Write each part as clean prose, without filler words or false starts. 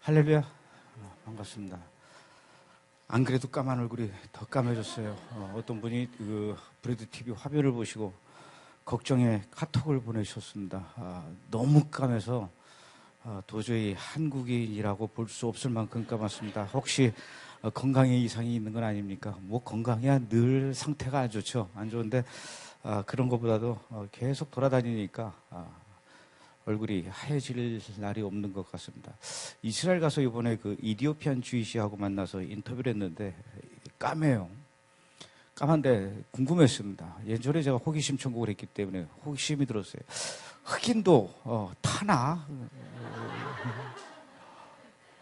할렐루야. 반갑습니다. 안 그래도 까만 얼굴이 더 까매졌어요. 어떤 분이 그 브레드 TV 화면을 보시고 걱정의 카톡을 보내셨습니다. 너무 까매서 도저히 한국인이라고 볼 수 없을 만큼 까맣습니다. 혹시 건강에 이상이 있는 건 아닙니까? 뭐 건강이야 늘 상태가 안 좋죠. 안 좋은데 그런 것보다도 계속 돌아다니니까 얼굴이 하얘질 날이 없는 것 같습니다. 이스라엘 가서 이번에 그 이디오피안 주이시하고 만나서 인터뷰를 했는데 까매요. 까만데 궁금했습니다. 예전에 제가 호기심 천국을 했기 때문에 호기심이 들었어요. 흑인도 타나?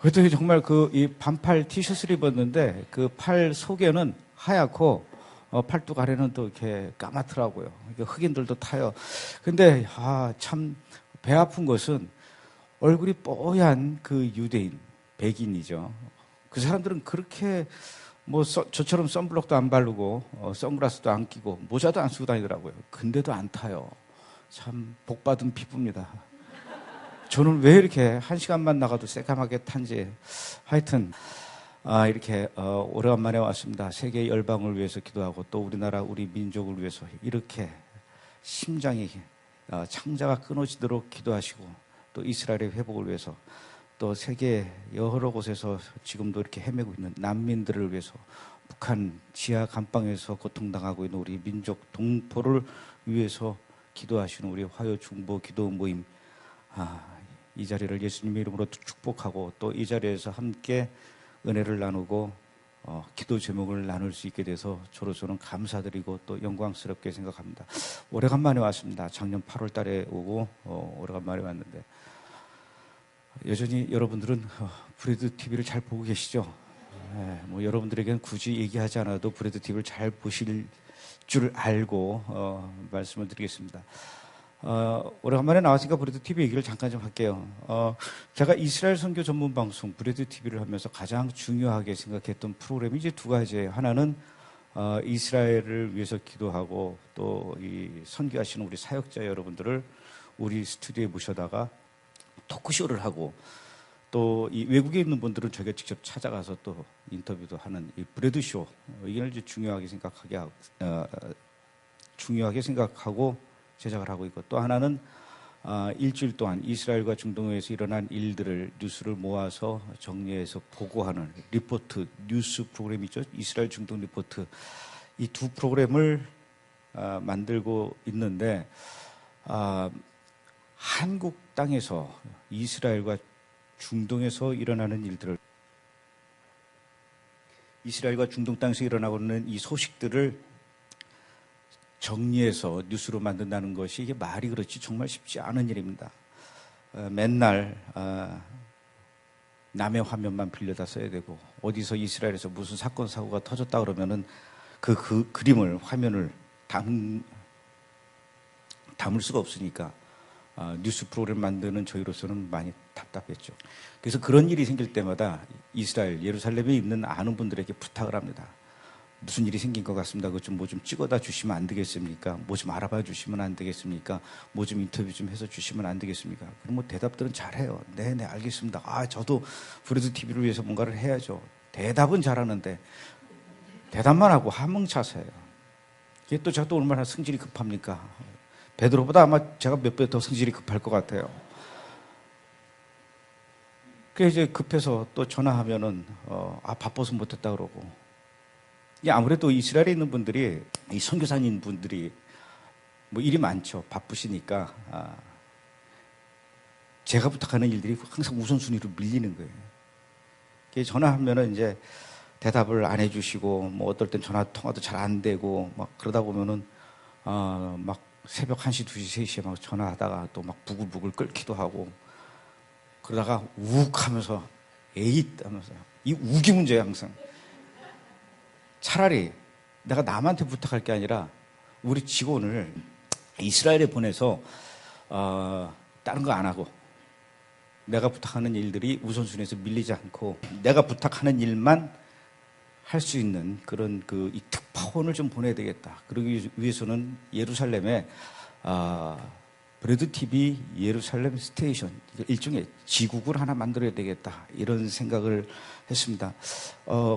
그랬더니 정말 이 반팔 티셔츠를 입었는데 그 팔 속에는 하얗고 팔뚝 아래는 또 이렇게 까맣더라고요. 흑인들도 타요. 근데 참 배 아픈 것은 얼굴이 뽀얀 그 유대인, 백인이죠. 그 사람들은 그렇게 저처럼 선블록도 안 바르고 선글라스도 안 끼고 모자도 안 쓰고 다니더라고요. 근데도 안 타요. 참 복받은 피부입니다. 저는 왜 이렇게 한 시간만 나가도 새까맣게 탄지. 하여튼 이렇게 오래간만에 왔습니다. 세계 열방을 위해서 기도하고 또 우리나라 우리 민족을 위해서 이렇게 심장이 창자가 끊어지도록 기도하시고 또 이스라엘의 회복을 위해서 또 세계 여러 곳에서 지금도 이렇게 헤매고 있는 난민들을 위해서 북한 지하 감방에서 고통당하고 있는 우리 민족 동포를 위해서 기도하시는 우리 화요 중보 기도 모임 이 자리를 예수님의 이름으로 축복하고 또 이 자리에서 함께 은혜를 나누고 기도 제목을 나눌 수 있게 돼서 저로서는 감사드리고 또 영광스럽게 생각합니다. 오래간만에 왔습니다. 작년 8월 달에 오고 오래간만에 왔는데 여전히 여러분들은 브레드 TV를 잘 보고 계시죠? 네, 여러분들에게는 굳이 얘기하지 않아도 브레드 TV를 잘 보실 줄 알고 말씀을 드리겠습니다. 오래간만에 나왔으니까 브레드 TV 얘기를 잠깐 좀 할게요. 제가 이스라엘 선교 전문 방송 브레드 TV를 하면서 가장 중요하게 생각했던 프로그램이 이제 두 가지예요. 하나는 이스라엘을 위해서 기도하고 또 이 선교하시는 우리 사역자 여러분들을 우리 스튜디오에 모셔다가 토크쇼를 하고 또 이 외국에 있는 분들은 저희가 직접 찾아가서 또 인터뷰도 하는 이 브레드쇼 이걸 이제 중요하게 생각하고 제작을 하고 있고 또 하나는 일주일 동안 이스라엘과 중동에서 일어난 일들을 뉴스를 모아서 정리해서 보고하는 리포트 뉴스 프로그램이죠. 이스라엘 중동 리포트 이 두 프로그램을 만들고 있는데 한국 땅에서 이스라엘과 중동에서 일어나는 일들을 이스라엘과 중동 땅에서 일어나고 있는 이 소식들을 정리해서 뉴스로 만든다는 것이 이게 말이 그렇지 정말 쉽지 않은 일입니다. 맨날 남의 화면만 빌려다 써야 되고 어디서 이스라엘에서 무슨 사건 사고가 터졌다 그러면은 그 그림을 화면을 담을 수가 없으니까 뉴스 프로그램 만드는 저희로서는 많이 답답했죠. 그래서 그런 일이 생길 때마다 이스라엘 예루살렘에 있는 아는 분들에게 부탁을 합니다. 무슨 일이 생긴 것 같습니다. 그거 좀 찍어다 주시면 안 되겠습니까? 뭐 좀 알아봐 주시면 안 되겠습니까? 뭐 좀 인터뷰 좀 해서 주시면 안 되겠습니까? 그럼 대답들은 잘해요. 네, 알겠습니다. 저도 브레드 TV를 위해서 뭔가를 해야죠. 대답은 잘하는데 대답만 하고 한뭉차서요. 이게 또 제가 또 얼마나 성질이 급합니까? 베드로보다 아마 제가 몇 배 더 성질이 급할 것 같아요. 그래서 이제 급해서 또 전화하면은 바빠서 못했다 그러고. 아무래도 이스라엘에 있는 분들이 이 선교사님 분들이 일이 많죠. 바쁘시니까 제가 부탁하는 일들이 항상 우선순위로 밀리는 거예요. 전화하면은 이제 대답을 안 해주시고 어떨 땐 전화 통화도 잘 안 되고 그러다 보면은 새벽 1시, 2시, 3시에 전화하다가 또 부글부글 끓기도 하고 그러다가 욱 하면서 에잇 하면서 이 욱이 문제예요 항상. 차라리 내가 남한테 부탁할 게 아니라 우리 직원을 이스라엘에 보내서 다른 거 안 하고 내가 부탁하는 일들이 우선순위에서 밀리지 않고 내가 부탁하는 일만 할 수 있는 그런 이 특파원을 좀 보내야 되겠다. 그러기 위해서는 예루살렘에 브래드 TV 예루살렘 스테이션, 일종의 지국을 하나 만들어야 되겠다, 이런 생각을 했습니다.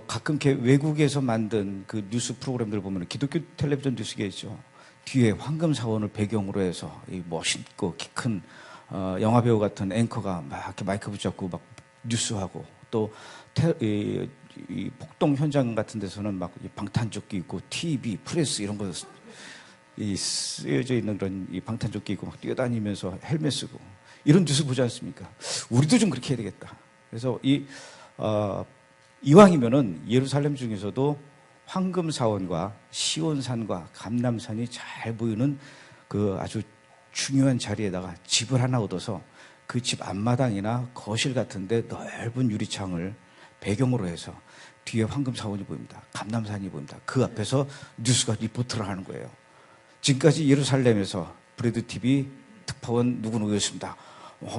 가끔 외국에서 만든 그 뉴스 프로그램들 보면 기독교 텔레비전 뉴스계죠. 뒤에 황금사원을 배경으로 해서 이 멋있고 키 큰 영화배우 같은 앵커가 막 이렇게 마이크 붙잡고 막 뉴스하고, 또 이 폭동 현장 같은 데서는 막 방탄조끼 있고 TV, 프레스 이런 거 쓰여져 있는 그런 이 방탄조끼 입고 막 뛰어다니면서 헬멧 쓰고 이런 뉴스 보지 않습니까? 우리도 좀 그렇게 해야 되겠다. 그래서 이왕이면은 예루살렘 중에서도 황금사원과 시온산과 감람산이 잘 보이는 그 아주 중요한 자리에다가 집을 하나 얻어서 그 집 앞마당이나 거실 같은데 넓은 유리창을 배경으로 해서 뒤에 황금사원이 보입니다. 감람산이 보입니다. 그 앞에서 뉴스가 리포트를 하는 거예요. 지금까지 예루살렘에서 브래드 TV 특파원 누구누구였습니다.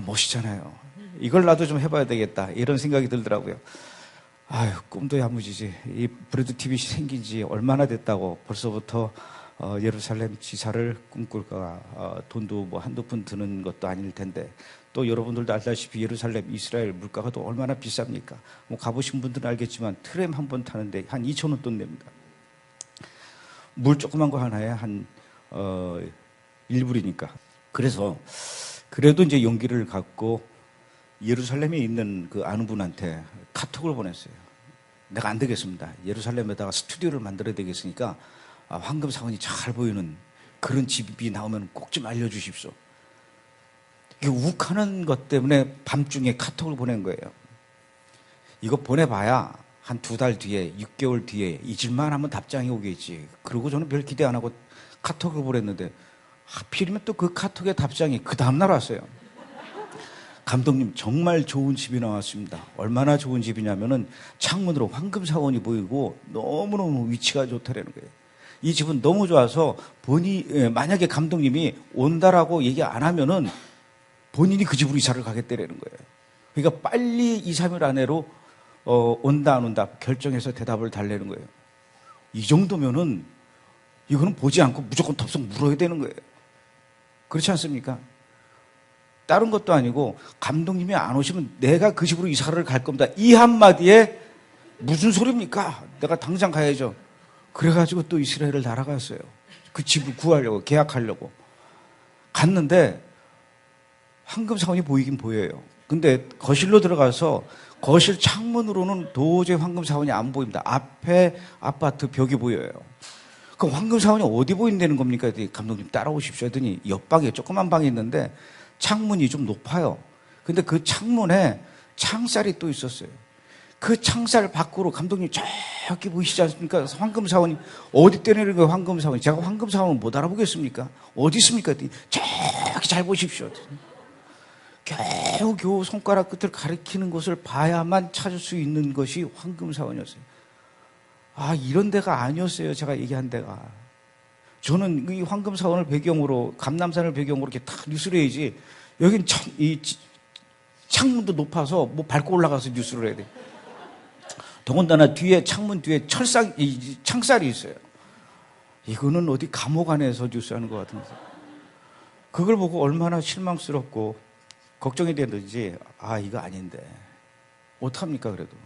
멋있잖아요. 이걸 나도 좀 해봐야 되겠다, 이런 생각이 들더라고요. 아유, 꿈도 야무지지. 이 브래드 TV 생긴 지 얼마나 됐다고 벌써부터 예루살렘 지사를 꿈꿀까. 돈도 뭐 한두 푼 드는 것도 아닐 텐데, 또 여러분들도 알다시피 예루살렘 이스라엘 물가가 또 얼마나 비쌉니까? 뭐 가보신 분들은 알겠지만 트램 한 번 타는데 한 2,000원 돈 냅니다. 물 조그만 거 하나에 한 1불이니까. 그래서 그래도 이제 용기를 갖고 예루살렘에 있는 그 아는 분한테 카톡을 보냈어요. 내가 안 되겠습니다. 예루살렘에다가 스튜디오를 만들어야 되겠으니까 황금사원이 잘 보이는 그런 집이 나오면 꼭 좀 알려주십시오. 이게 욱하는 것 때문에 밤중에 카톡을 보낸 거예요. 이거 보내봐야 한 2달 뒤에, 6개월 뒤에 잊을만 하면 답장이 오겠지. 그리고 저는 별 기대 안 하고 카톡을 보냈는데 하필이면 또 그 카톡의 답장이 그 다음날 왔어요. 감독님, 정말 좋은 집이 나왔습니다. 얼마나 좋은 집이냐면은 창문으로 황금사원이 보이고 너무너무 위치가 좋다라는 거예요. 이 집은 너무 좋아서 만약에 감독님이 온다라고 얘기 안 하면은 본인이 그 집으로 이사를 가겠다라는 거예요. 그러니까 빨리 2, 3일 안으로 온다 안 온다 결정해서 대답을 달래는 거예요. 이 정도면은 이거는 보지 않고 무조건 덥석 물어야 되는 거예요. 그렇지 않습니까? 다른 것도 아니고 감독님이 안 오시면 내가 그 집으로 이사를 갈 겁니다. 이 한마디에 무슨 소리입니까? 내가 당장 가야죠. 그래가지고 또 이스라엘을 날아갔어요. 그 집을 구하려고, 계약하려고. 갔는데 황금사원이 보이긴 보여요. 근데 거실로 들어가서 거실 창문으로는 도저히 황금사원이 안 보입니다. 앞에 아파트 벽이 보여요. 그럼 황금사원이 어디 보인다는 겁니까? 감독님 따라오십시오 하더니 옆방에 조그만 방이 있는데 창문이 좀 높아요. 근데 그 창문에 창살이 또 있었어요. 그 창살 밖으로 감독님 저기 보이시지 않습니까? 황금사원이 어디 때리는 거예요, 황금사원이. 제가 황금사원을 못 알아보겠습니까? 어디 있습니까? 저기 잘 보십시오. 겨우 손가락 끝을 가리키는 곳을 봐야만 찾을 수 있는 것이 황금사원이었어요. 이런 데가 아니었어요, 제가 얘기한 데가. 저는 이 황금사원을 배경으로, 감람산을 배경으로 이렇게 탁 뉴스를 해야지, 여긴 창문도 높아서 뭐 밟고 올라가서 뉴스를 해야 돼. 더군다나 창문 뒤에 창살이 있어요. 이거는 어디 감옥 안에서 뉴스하는 것 같은데. 그걸 보고 얼마나 실망스럽고 걱정이 되는지, 이거 아닌데. 어떡합니까, 그래도.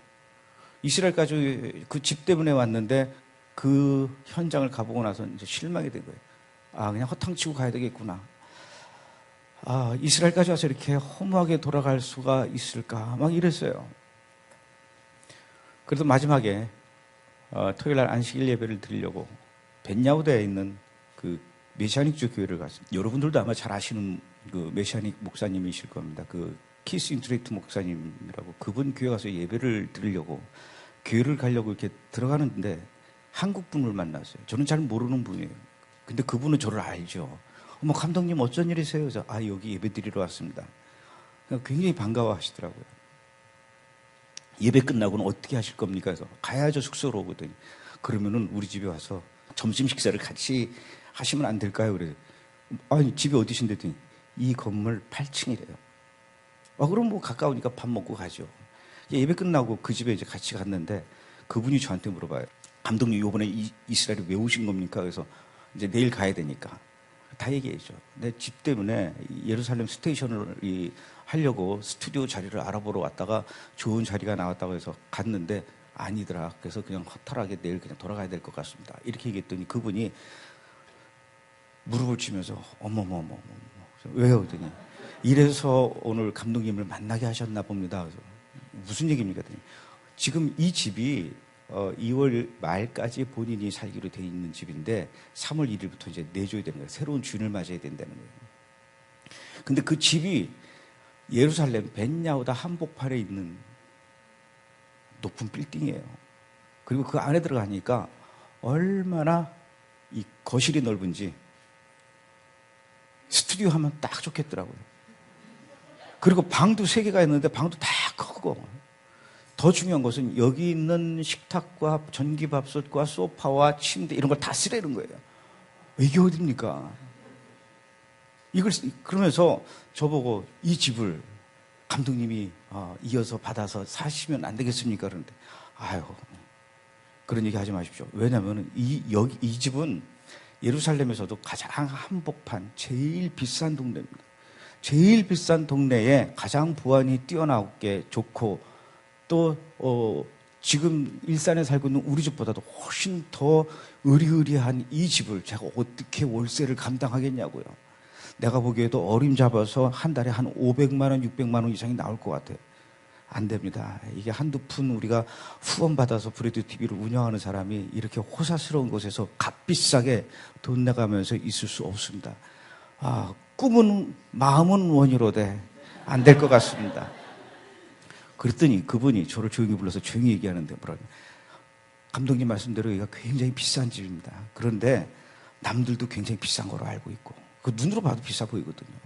이스라엘까지 그 집 때문에 왔는데 그 현장을 가보고 나서 이제 실망이 된 거예요. 그냥 허탕치고 가야 되겠구나. 이스라엘까지 와서 이렇게 허무하게 돌아갈 수가 있을까? 막 이랬어요. 그래도 마지막에 토요일 날 안식일 예배를 드리려고 벤야우드에 있는 그 메시아닉주 교회를 갔습니다. 여러분들도 아마 잘 아시는 그 메시아닉 목사님이실 겁니다. 그 키스 인트레이트 목사님이라고, 그분 교회 가서 예배를 드리려고 교회를 가려고 이렇게 들어가는데 한국 분을 만났어요. 저는 잘 모르는 분이에요. 근데 그분은 저를 알죠. 감독님 어쩐 일이세요? 그래서 여기 예배 드리러 왔습니다. 굉장히 반가워하시더라고요. 예배 끝나고는 어떻게 하실 겁니까? 그래서 가야죠, 숙소로. 오거든요. 그러면은 우리 집에 와서 점심 식사를 같이 하시면 안 될까요? 그래요. 집이 어디신데? 했더니 이 건물 8층이래요. 그럼 뭐 가까우니까 밥 먹고 가죠. 예배 끝나고 그 집에 이제 같이 갔는데 그분이 저한테 물어봐요. 감독님, 이번에 이스라엘에 왜 오신 겁니까? 그래서 이제 내일 가야 되니까. 다 얘기해줘. 내 집 때문에 예루살렘 스테이션을 하려고 스튜디오 자리를 알아보러 왔다가 좋은 자리가 나왔다고 해서 갔는데 아니더라. 그래서 그냥 허탈하게 내일 그냥 돌아가야 될 것 같습니다. 이렇게 얘기했더니 그분이 무릎을 치면서 어머머머머 왜요? 그랬더니 이래서 오늘 감독님을 만나게 하셨나 봅니다. 그래서 무슨 얘기입니까? 그랬더니 지금 이 집이 2월 말까지 본인이 살기로 돼 있는 집인데 3월 1일부터 이제 내줘야 되는 거예요. 새로운 주인을 맞아야 된다는 거예요. 근데 그 집이 예루살렘 벳야후다 한복판에 있는 높은 빌딩이에요. 그리고 그 안에 들어가니까 얼마나 이 거실이 넓은지 스튜디오 하면 딱 좋겠더라고요. 그리고 방도 3개가 있는데 방도 다 크고 더 중요한 것은 여기 있는 식탁과 전기밥솥과 소파와 침대 이런 걸 다 쓰라는 거예요. 이게 어딥니까? 이걸 그러면서 저보고 이 집을 감독님이 이어서 받아서 사시면 안 되겠습니까? 그러는데 아유 그런 얘기 하지 마십시오. 왜냐하면 이 집은 예루살렘에서도 가장 한복판 제일 비싼 동네입니다. 제일 비싼 동네에 가장 보안이 뛰어나게 좋고 또 지금 일산에 살고 있는 우리 집보다도 훨씬 더 의리의리한 이 집을 제가 어떻게 월세를 감당하겠냐고요. 내가 보기에도 어림잡아서 한 달에 한 500만 원, 600만 원 이상이 나올 것 같아요. 안 됩니다. 이게 한두 푼 우리가 후원받아서 브레드 TV를 운영하는 사람이 이렇게 호사스러운 곳에서 값비싸게 돈 내가면서 있을 수 없습니다. 꿈은 마음은 원이로되 안 될 것 같습니다. 그랬더니 그분이 저를 조용히 불러서 조용히 얘기하는데 뭐라고 감독님 말씀대로 여기가 굉장히 비싼 집입니다. 그런데 남들도 굉장히 비싼 거로 알고 있고 그 눈으로 봐도 비싸 보이거든요.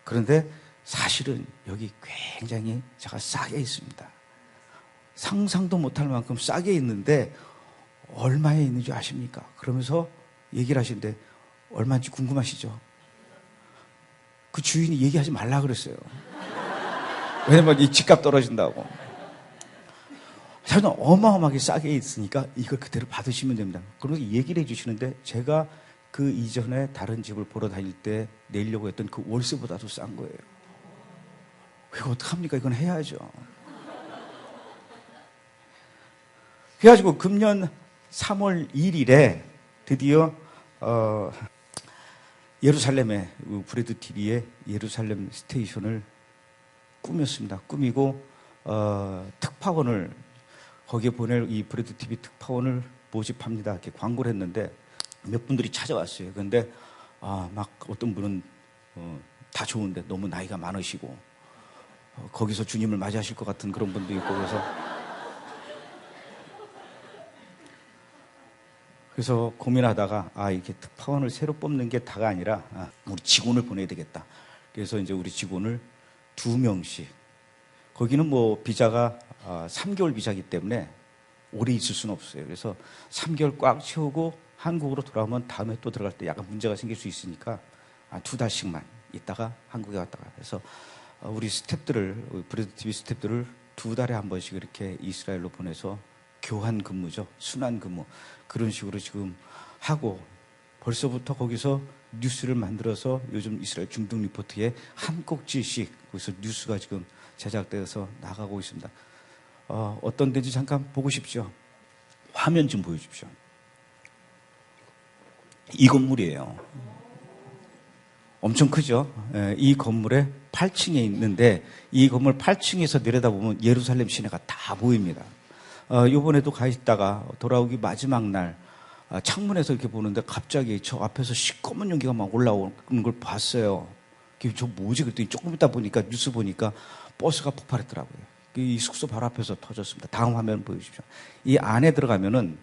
그런데 사실은 여기 굉장히 제가 싸게 있습니다. 상상도 못할 만큼 싸게 있는데 얼마에 있는지 아십니까? 그러면서 얘기를 하시는데 얼마인지 궁금하시죠? 그 주인이 얘기하지 말라 그랬어요. 왜냐면 이 집값 떨어진다고. 저는 어마어마하게 싸게 있으니까 이걸 그대로 받으시면 됩니다. 그러면서 얘기를 해주시는데 제가 그 이전에 다른 집을 보러 다닐 때 내려고 했던 그 월세보다도 싼 거예요. 이거 어떡합니까? 이건 해야죠. 그래가지고 금년 3월 1일에 드디어 예루살렘의 브레드 TV의 예루살렘 스테이션을 꾸몄습니다. 꾸미고 특파원을 거기에 보낼 이 브레드 TV 특파원을 모집합니다. 이렇게 광고를 했는데 몇 분들이 찾아왔어요. 그런데 막 어떤 분은 다 좋은데 너무 나이가 많으시고 거기서 주님을 맞이하실 것 같은 그런 분도 있고 그래서 고민하다가 이렇게 특파원을 새로 뽑는 게 다가 아니라 우리 직원을 보내야 되겠다. 그래서 이제 우리 직원을 2명씩 거기는 뭐 비자가 3개월 비자이기 때문에 오래 있을 수는 없어요. 그래서 3개월 꽉 채우고 한국으로 돌아오면 다음에 또 들어갈 때 약간 문제가 생길 수 있으니까 2달씩만 있다가 한국에 왔다가 해서 우리 스태프들을 브레드 TV 스태프들을 2달에 한 번씩 이렇게 이스라엘로 보내서 교환 근무죠. 순환 근무 그런 식으로 지금 하고 벌써부터 거기서 뉴스를 만들어서 요즘 이스라엘 중동 리포트에 한 꼭지씩 거기서 뉴스가 지금 제작돼서 나가고 있습니다. 어떤 데인지 잠깐 보고 싶죠. 화면 좀 보여주십시오. 이 건물이에요. 엄청 크죠. 이 건물에 8층에 있는데 이 건물 8층에서 내려다보면 예루살렘 시내가 다 보입니다. 요번에도 가 있다가 돌아오기 마지막 날 창문에서 이렇게 보는데 갑자기 저 앞에서 시꺼먼 연기가 막 올라오는 걸 봤어요. 저 뭐지? 그랬더니 조금 있다 보니까 뉴스 보니까 버스가 폭발했더라고요. 이 숙소 바로 앞에서 터졌습니다. 다음 화면 보여주십시오. 이 안에 들어가면은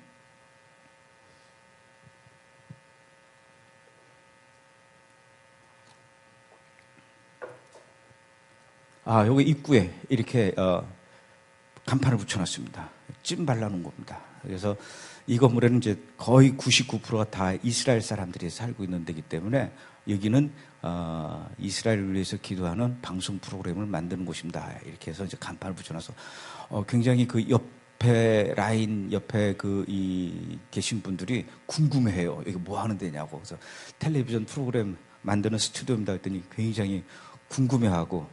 여기 입구에 이렇게 간판을 붙여놨습니다. 찜 발라놓은 겁니다. 그래서 이 건물에는 이제 거의 99%가 다 이스라엘 사람들이 살고 있는 데이기 때문에 여기는 이스라엘을 위해서 기도하는 방송 프로그램을 만드는 곳입니다. 이렇게 해서 이제 간판을 붙여놔서 굉장히 그 옆에 라인 옆에 계신 분들이 궁금해해요. 이게 뭐 하는 데냐고. 그래서 텔레비전 프로그램 만드는 스튜디오입니다 했더니 굉장히 궁금해하고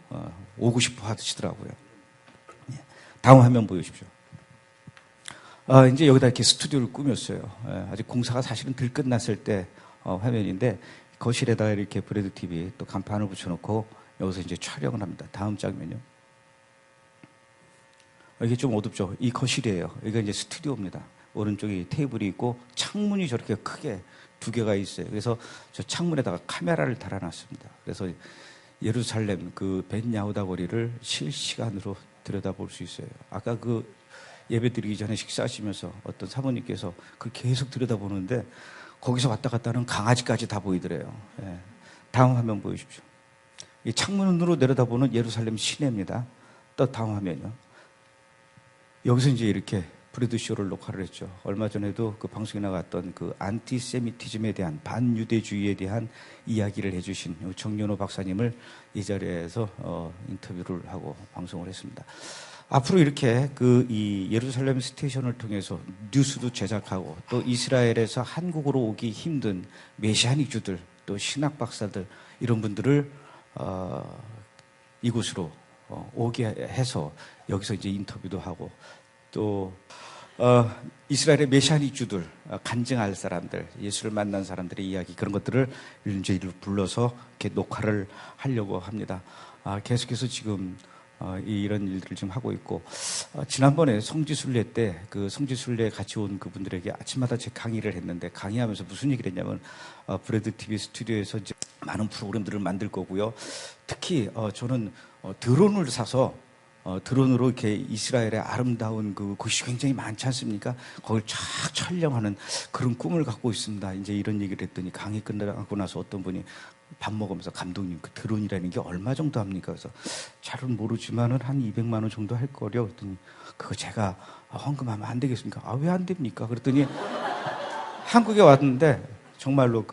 오고 싶어 하시더라고요. 다음 화면 보여주십시오. 이제 여기다 이렇게 스튜디오를 꾸몄어요. 아직 공사가 사실은 덜 끝났을 때 화면인데 거실에다가 이렇게 브레드 TV 또 간판을 붙여놓고 여기서 이제 촬영을 합니다. 다음 장면요. 이게 좀 어둡죠? 이 거실이에요. 이게 이제 스튜디오입니다. 오른쪽에 테이블이 있고 창문이 저렇게 크게 두 개가 있어요. 그래서 저 창문에다가 카메라를 달아놨습니다. 그래서 예루살렘 그 벳 야후다 거리를 실시간으로 들여다볼 수 있어요. 아까 그 예배 드리기 전에 식사하시면서 어떤 사모님께서 그걸 계속 들여다보는데 거기서 왔다 갔다 하는 강아지까지 다 보이더래요. 예. 다음 화면 보여주십시오. 이 창문으로 내려다보는 예루살렘 시내입니다. 또 다음 화면요. 여기서 이제 이렇게 브래드쇼를 녹화를 했죠. 얼마 전에도 그 방송에 나갔던 그 안티세미티즘에 대한 반유대주의에 대한 이야기를 해주신 정연호 박사님을 이 자리에서 인터뷰를 하고 방송을 했습니다. 앞으로 이렇게 이 예루살렘 스테이션을 통해서 뉴스도 제작하고 또 이스라엘에서 한국으로 오기 힘든 메시아닉주들 또 신학 박사들 이런 분들을 이곳으로 오게 해서 여기서 이제 인터뷰도 하고 또 이스라엘의 메시아닉주들 간증할 사람들 예수를 만난 사람들의 이야기 그런 것들을 이제 불러서 이렇게 녹화를 하려고 합니다. 계속해서 지금 이런 일들을 지금 하고 있고 지난번에 성지순례 때 그 성지순례에 같이 온 그분들에게 아침마다 제 강의를 했는데 강의하면서 무슨 얘기를 했냐면 브레드 TV 스튜디오에서 이제 많은 프로그램들을 만들 거고요. 특히 저는 드론을 사서 드론으로 이렇게 이스라엘의 아름다운 그 곳이 굉장히 많지 않습니까? 거길 쫙 촬영하는 그런 꿈을 갖고 있습니다. 이제 이런 얘기를 했더니 강의 끝나고 나서 어떤 분이 밥 먹으면서 감독님 그 드론이라는 게 얼마 정도 합니까? 그래서 잘은 모르지만은 한 200만 원 정도 할 거려. 그랬더니 그거 제가 헌금하면 안 되겠습니까? 왜 안 됩니까? 그랬더니 한국에 왔는데 정말로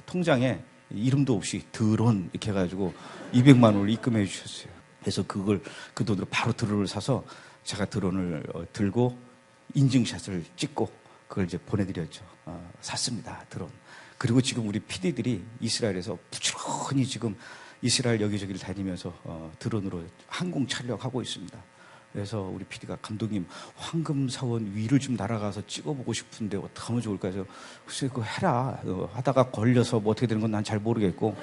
통장에 이름도 없이 드론 이렇게 해가지고 200만 원을 입금해 주셨어요. 그래서 그 돈으로 바로 드론을 사서 제가 드론을 들고 인증샷을 찍고 그걸 이제 보내드렸죠. 샀습니다. 드론. 그리고 지금 우리 PD들이 이스라엘에서 부지런히 지금 이스라엘 여기저기를 다니면서 드론으로 항공 촬영하고 있습니다. 그래서 우리 PD가 감독님 황금사원 위를 좀 날아가서 찍어보고 싶은데 어떻게 하면 좋을까요? 그래서 글쎄 그거 해라. 하다가 걸려서 뭐 어떻게 되는 건 난 잘 모르겠고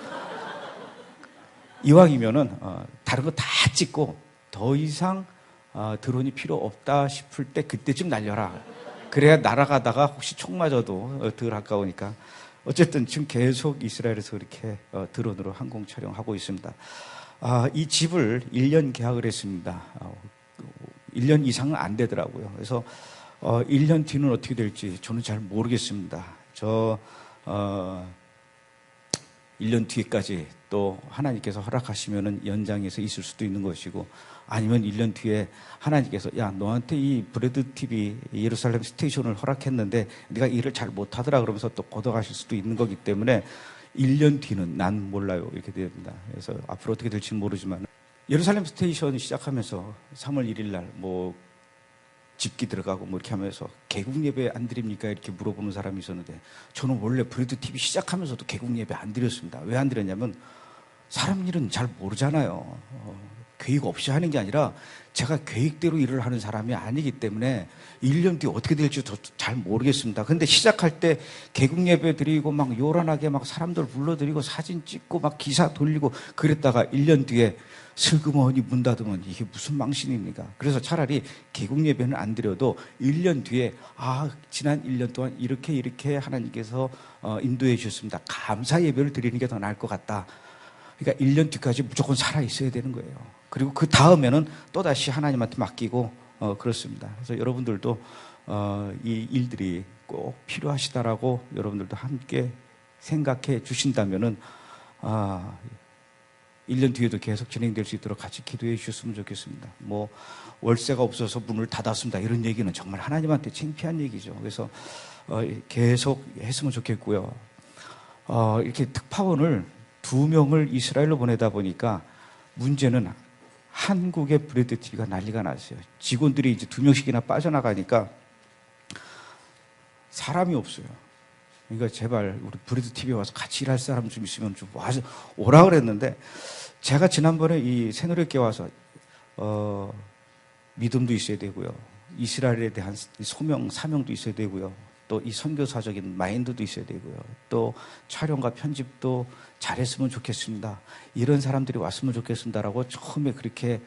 이왕이면은 다른 거 다 찍고 더 이상 드론이 필요 없다 싶을 때 그때쯤 날려라. 그래야 날아가다가 혹시 총 맞아도 덜 아까우니까. 어쨌든 지금 계속 이스라엘에서 이렇게 드론으로 항공 촬영하고 있습니다. 이 집을 1년 계약을 했습니다. 1년 이상은 안 되더라고요. 그래서 1년 뒤는 어떻게 될지 저는 잘 모르겠습니다. 1년 뒤에까지 또 하나님께서 허락하시면은 연장해서 있을 수도 있는 것이고 아니면 1년 뒤에 하나님께서 야 너한테 이 브레드 TV 예루살렘 스테이션을 허락했는데 네가 일을 잘 못하더라 그러면서 또 걷어가실 수도 있는 거기 때문에 1년 뒤는 난 몰라요 이렇게 됩니다. 그래서 앞으로 어떻게 될지는 모르지만 예루살렘 스테이션 시작하면서 3월 1일 날 뭐 집기 들어가고 뭐 이렇게 하면서 개국 예배 안 드립니까? 이렇게 물어보는 사람이 있었는데 저는 원래 브레드 TV 시작하면서도 개국 예배 안 드렸습니다. 왜 안 드렸냐면 사람 일은 잘 모르잖아요. 계획 없이 하는 게 아니라 제가 계획대로 일을 하는 사람이 아니기 때문에 1년 뒤에 어떻게 될지 잘 모르겠습니다. 근데 시작할 때 개국 예배 드리고 막 요란하게 막 사람들 불러드리고 사진 찍고 막 기사 돌리고 그랬다가 1년 뒤에 슬그머니 문 닫으면 이게 무슨 망신입니까? 그래서 차라리 개국 예배는 안 드려도 1년 뒤에 지난 1년 동안 이렇게 하나님께서 인도해 주셨습니다. 감사 예배를 드리는 게 더 나을 것 같다. 그러니까 1년 뒤까지 무조건 살아 있어야 되는 거예요. 그리고 그 다음에는 또다시 하나님한테 맡기고 그렇습니다. 그래서 여러분들도 이 일들이 꼭 필요하시다라고 여러분들도 함께 생각해 주신다면은 1년 뒤에도 계속 진행될 수 있도록 같이 기도해 주셨으면 좋겠습니다. 뭐 월세가 없어서 문을 닫았습니다. 이런 얘기는 정말 하나님한테 창피한 얘기죠. 그래서 계속 했으면 좋겠고요. 이렇게 특파원을 2명을 이스라엘로 보내다 보니까 문제는 한국의 브레드 TV가 난리가 났어요. 직원들이 이제 2명씩이나 빠져나가니까 사람이 없어요. 그러니까 제발 우리 브레드 TV에 와서 같이 일할 사람 좀 있으면 좀 와서 오라 그랬는데, 제가 지난번에 이 새노래교회 와서 믿음도 있어야 되고요, 이스라엘에 대한 소명 사명도 있어야 되고요, 또 이 선교사적인 마인드도 있어야 되고요, 또 촬영과 편집도 잘했으면 좋겠습니다, 이런 사람들이 왔으면 좋겠습니다라고 처음에 그렇게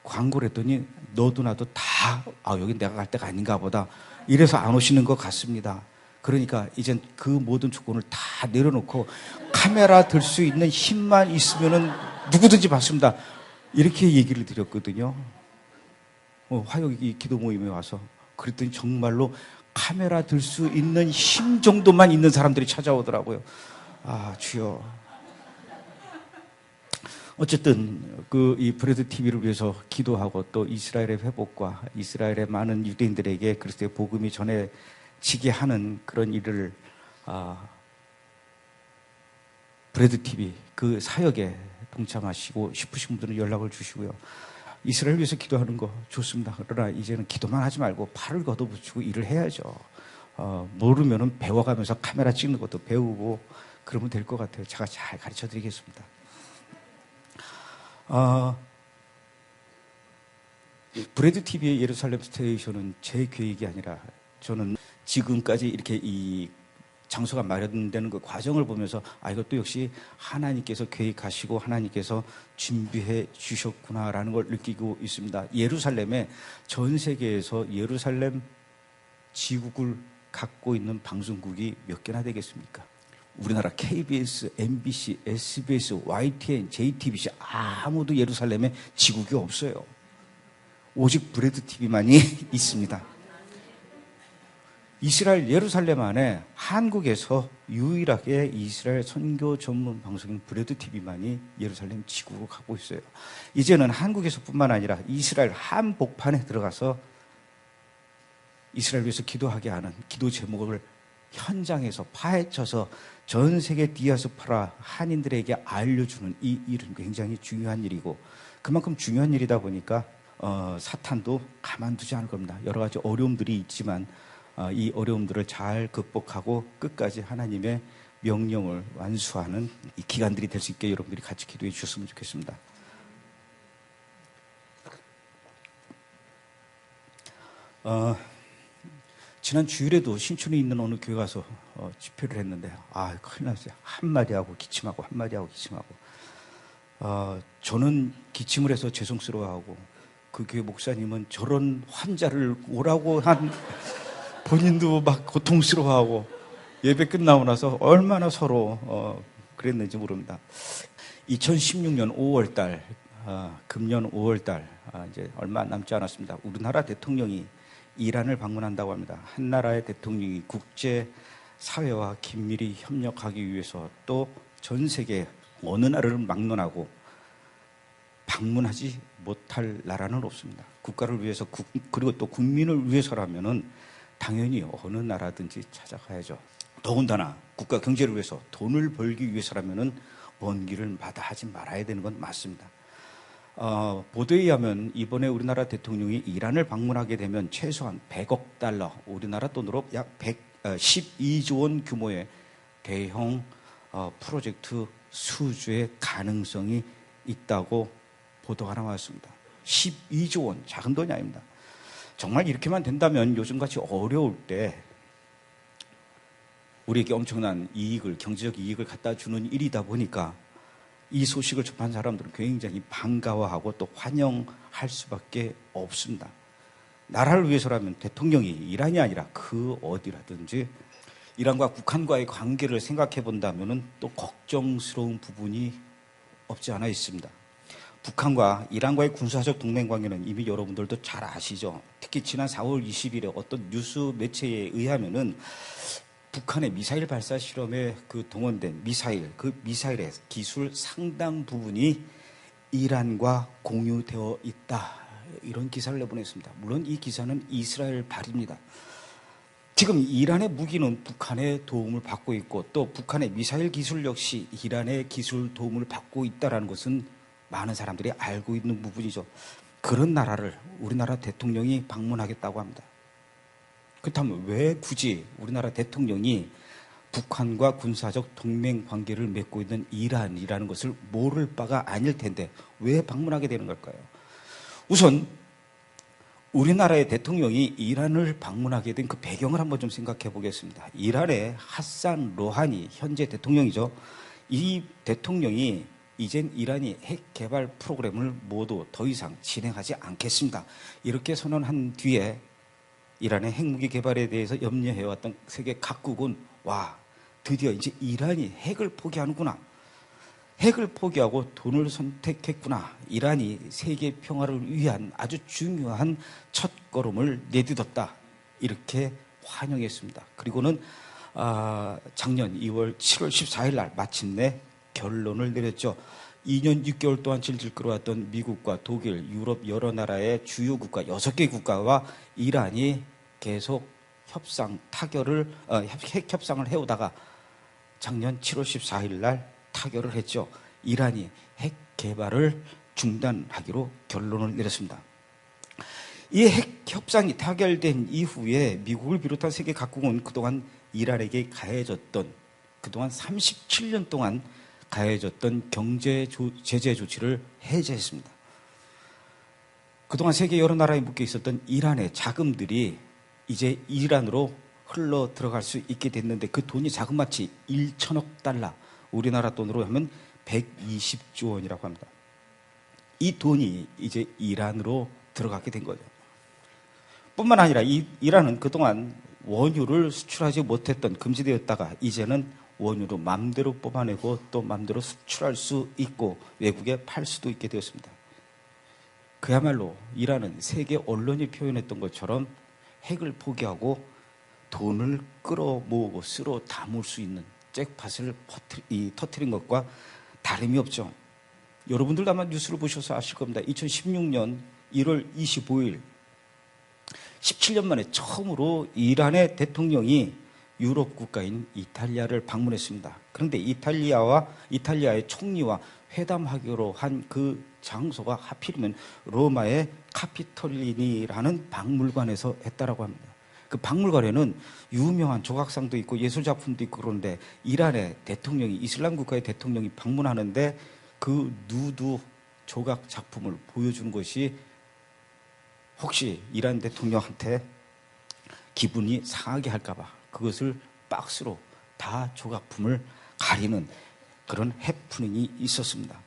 광고를 했더니 너도 나도 다 여긴 내가 갈 데가 아닌가 보다, 이래서 안 오시는 것 같습니다. 그러니까 이젠 그 모든 조건을 다 내려놓고 카메라 들 수 있는 힘만 있으면은 누구든지 받습니다, 이렇게 얘기를 드렸거든요. 화요일 이 기도 모임에 와서 그랬더니 정말로 카메라 들 수 있는 힘 정도만 있는 사람들이 찾아오더라고요. 아, 주여. 어쨌든 이 브레드 TV를 위해서 기도하고, 또 이스라엘의 회복과 이스라엘의 많은 유대인들에게 그리스도의 복음이 전해지게 하는 그런 일을 브레드 TV 그 사역에 동참하시고 싶으신 분들은 연락을 주시고요. 이스라엘 위해서 기도하는 거 좋습니다. 그러나 이제는 기도만 하지 말고 팔을 걷어붙이고 일을 해야죠. 모르면은 배워가면서 카메라 찍는 것도 배우고 그러면 될 것 같아요. 제가 잘 가르쳐 드리겠습니다. 브레드 TV의 예루살렘 스테이션은 제 계획이 아니라, 저는 지금까지 이렇게 이 장소가 마련되는 그 과정을 보면서 이것도 역시 하나님께서 계획하시고 하나님께서 준비해 주셨구나라는 걸 느끼고 있습니다. 예루살렘에 전 세계에서 예루살렘 지국을 갖고 있는 방송국이 몇 개나 되겠습니까? 우리나라 KBS, MBC, SBS, YTN, JTBC 아무도 예루살렘에 지국이 없어요. 오직 브레드 TV만이 있습니다. 이스라엘 예루살렘 안에 한국에서 유일하게 이스라엘 선교 전문 방송인 브레드 TV만이 예루살렘 지구로 가고 있어요. 이제는 한국에서뿐만 아니라 이스라엘 한복판에 들어가서 이스라엘 위해서 기도하게 하는 기도 제목을 현장에서 파헤쳐서 전 세계 디아스포라 한인들에게 알려주는 이 일은 굉장히 중요한 일이고, 그만큼 중요한 일이다 보니까 사탄도 가만두지 않을 겁니다. 여러 가지 어려움들이 있지만 이 어려움들을 잘 극복하고 끝까지 하나님의 명령을 완수하는 이 기간들이 될 수 있게 여러분들이 같이 기도해 주셨으면 좋겠습니다. 지난 주일에도 신촌에 있는 어느 교회 가서 집회를 했는데 큰일 났어요. 한마디 하고 기침하고 한마디 하고 기침하고. 저는 기침을 해서 죄송스러워하고, 그 교회 목사님은 저런 환자를 오라고 한 본인도 막 고통스러워하고, 예배 끝나고 나서 얼마나 서로 그랬는지 모릅니다. 2016년 5월달, 금년 5월달, 이제 얼마 남지 않았습니다. 우리나라 대통령이 이란을 방문한다고 합니다. 한 나라의 대통령이 국제 사회와 긴밀히 협력하기 위해서 또 전 세계 어느 나라를 막론하고 방문하지 못할 나라는 없습니다. 국가를 위해서 그리고 또 국민을 위해서라면은 당연히 어느 나라든지 찾아가야죠. 더군다나 국가 경제를 위해서 돈을 벌기 위해서라면은 먼 길을 마다하지 말아야 되는 건 맞습니다. 보도에 의하면 이번에 우리나라 대통령이 이란을 방문하게 되면 최소한 100억 달러, 우리나라 돈으로 약 12조 원 규모의 대형 프로젝트 수주의 가능성이 있다고 보도가 나왔습니다. 12조 원, 작은 돈이 아닙니다. 정말 이렇게만 된다면 요즘같이 어려울 때 우리에게 엄청난 이익을, 경제적 이익을 갖다 주는 일이다 보니까 이 소식을 접한 사람들은 굉장히 반가워하고 또 환영할 수밖에 없습니다. 나라를 위해서라면 대통령이 이란이 아니라 그 어디라든지 이란과 북한과의 관계를 생각해 본다면 또 걱정스러운 부분이 없지 않아 있습니다. 북한과 이란과의 군사적 동맹 관계는 이미 여러분들도 잘 아시죠. 특히 지난 4월 20일에 어떤 뉴스 매체에 의하면은 북한의 미사일 발사 실험에 동원된 그 미사일의 기술 상당 부분이 이란과 공유되어 있다, 이런 기사를 내보냈습니다. 물론 이 기사는 이스라엘 발입니다. 지금 이란의 무기는 북한의 도움을 받고 있고, 또 북한의 미사일 기술 역시 이란의 기술 도움을 받고 있다는 것은 많은 사람들이 알고 있는 부분이죠. 그런 나라를 우리나라 대통령이 방문하겠다고 합니다. 그렇다면 왜 굳이 우리나라 대통령이 북한과 군사적 동맹 관계를 맺고 있는 이란이라는 것을 모를 바가 아닐 텐데 왜 방문하게 되는 걸까요? 우선 우리나라의 대통령이 이란을 방문하게 된 그 배경을 한번 좀 생각해 보겠습니다. 이란의 하산 로하니 현재 대통령이죠. 이 대통령이 이젠 이란이 핵 개발 프로그램을 모두 더 이상 진행하지 않겠습니다. 이렇게 선언한 뒤에 이란의 핵무기 개발에 대해서 염려해왔던 세계 각국은 와, 드디어 이제 이란이 핵을 포기하는구나. 핵을 포기하고 돈을 선택했구나. 이란이 세계 평화를 위한 아주 중요한 첫걸음을 내딛었다. 이렇게 환영했습니다. 그리고는 작년 2월 7월 14일 날 마침내 결론을 내렸죠. 2년 6개월 동안 질질 끌어왔던 미국과 독일, 유럽 여러 나라의 주요 국가 6개 국가와 이란이 계속 핵 협상을 해오다가 작년 7월 14일 날 타결을 했죠. 이란이 핵 개발을 중단하기로 결론을 내렸습니다. 이 핵 협상이 타결된 이후에 미국을 비롯한 세계 각국은 그동안 이란에게 가해졌던 그동안 37년 동안 가해졌던 경제 제재 조치를 해제했습니다. 그동안 세계 여러 나라에 묶여 있었던 이란의 자금들이 이제 이란으로 흘러 들어갈 수 있게 됐는데 그 돈이 자그마치 1천억 달러, 우리나라 돈으로 하면 120조 원이라고 합니다. 이 돈이 이제 이란으로 들어가게 된 거죠. 뿐만 아니라 이란은 그동안 원유를 수출하지 못했던 금지되었다가 이제는 원유로 마음대로 뽑아내고 또 마음대로 수출할 수 있고 외국에 팔 수도 있게 되었습니다. 그야말로 이란은 세계 언론이 표현했던 것처럼 핵을 포기하고 돈을 끌어모으고 쓸어 담을 수 있는 잭팟을 터뜨린 것과 다름이 없죠. 여러분들도 아마 뉴스를 보셔서 아실 겁니다. 2016년 1월 25일 17년 만에 처음으로 이란의 대통령이 유럽 국가인 이탈리아를 방문했습니다. 그런데 이탈리아의 총리와 회담하기로 한 그 장소가 하필이면 로마의 카피톨리니라는 박물관에서 했다라고 합니다. 그 박물관에는 유명한 조각상도 있고 예술작품도 있고 그런데 이란의 대통령이 이슬람 국가의 대통령이 방문하는데 그 누드 조각 작품을 보여주는 것이 혹시 이란 대통령한테 기분이 상하게 할까봐 그것을 박스로 다 조각품을 가리는 그런 해프닝이 있었습니다.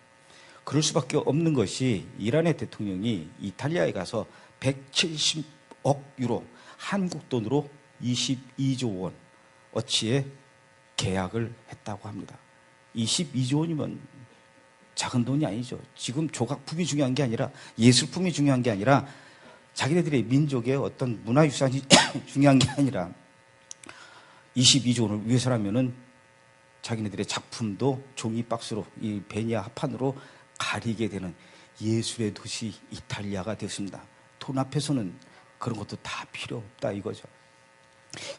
그럴 수밖에 없는 것이 이란의 대통령이 이탈리아에 가서 170억 유로, 한국 돈으로 22조 원 어치의 계약을 했다고 합니다. 22조 원이면 작은 돈이 아니죠. 지금 조각품이 중요한 게 아니라 예술품이 중요한 게 아니라 자기네들의 민족의 어떤 문화유산이 중요한 게 아니라 22조 원을 위해서라면은 자기네들의 작품도 종이 박스로 이 베니아 합판으로 가리게 되는 예술의 도시 이탈리아가 되었습니다. 돈 앞에서는 그런 것도 다 필요 없다 이거죠.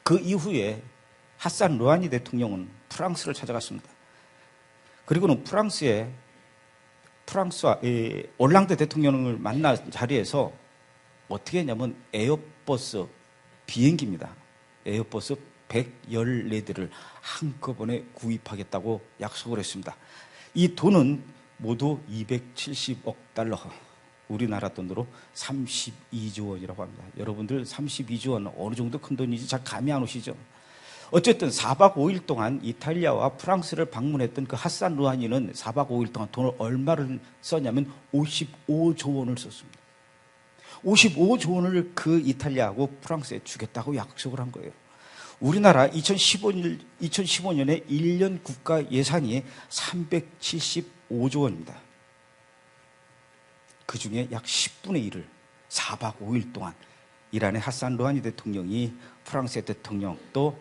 그 이후에 하산 르하니 대통령은 프랑스를 찾아갔습니다. 그리고는 프랑스와 올랑드 대통령을 만난 자리에서 어떻게 했냐면 에어버스 비행기입니다. 에어버스 114대를 한꺼번에 구입하겠다고 약속을 했습니다. 이 돈은 모두 270억 달러, 우리나라 돈으로 32조 원이라고 합니다. 여러분들 32조 원 어느 정도 큰 돈인지 잘 감이 안 오시죠? 어쨌든 4박 5일 동안 이탈리아와 프랑스를 방문했던 그 하산 르하니는 4박 5일 동안 돈을 얼마를 썼냐면 55조 원을 썼습니다. 55조 원을 그 이탈리아하고 프랑스에 주겠다고 약속을 한 거예요. 우리나라 2015년에 1년 국가 예산이 375조 원입니다. 그 중에 약 10분의 1을 4박 5일 동안 이란의 하산 르하니 대통령이 프랑스의 대통령 또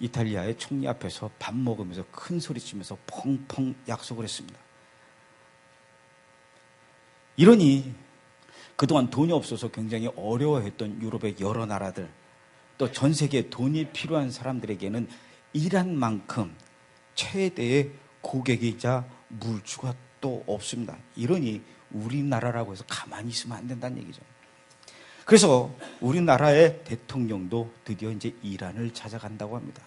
이탈리아의 총리 앞에서 밥 먹으면서 큰 소리 치면서 펑펑 약속을 했습니다. 이러니 그동안 돈이 없어서 굉장히 어려워했던 유럽의 여러 나라들 또 전 세계에 돈이 필요한 사람들에게는 이란만큼 최대의 고객이자 물주가 또 없습니다. 이러니 우리나라라고 해서 가만히 있으면 안 된다는 얘기죠. 그래서 우리나라의 대통령도 드디어 이제 이란을 찾아간다고 합니다.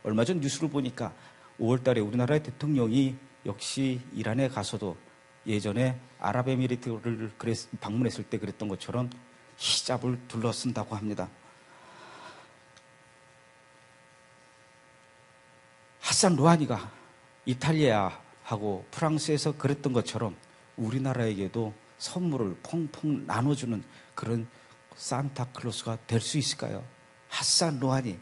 얼마 전 뉴스를 보니까 5월 달에 우리나라의 대통령이 역시 이란에 가서도 예전에 아랍에미리트를 방문했을 때 그랬던 것처럼 히잡을 둘러쓴다고 합니다. 하산 루하니가 이탈리아하고 프랑스에서 그랬던 것처럼 우리나라에게도 선물을 펑펑 나눠주는 그런 산타클로스가 될 수 있을까요? 하산 루하니,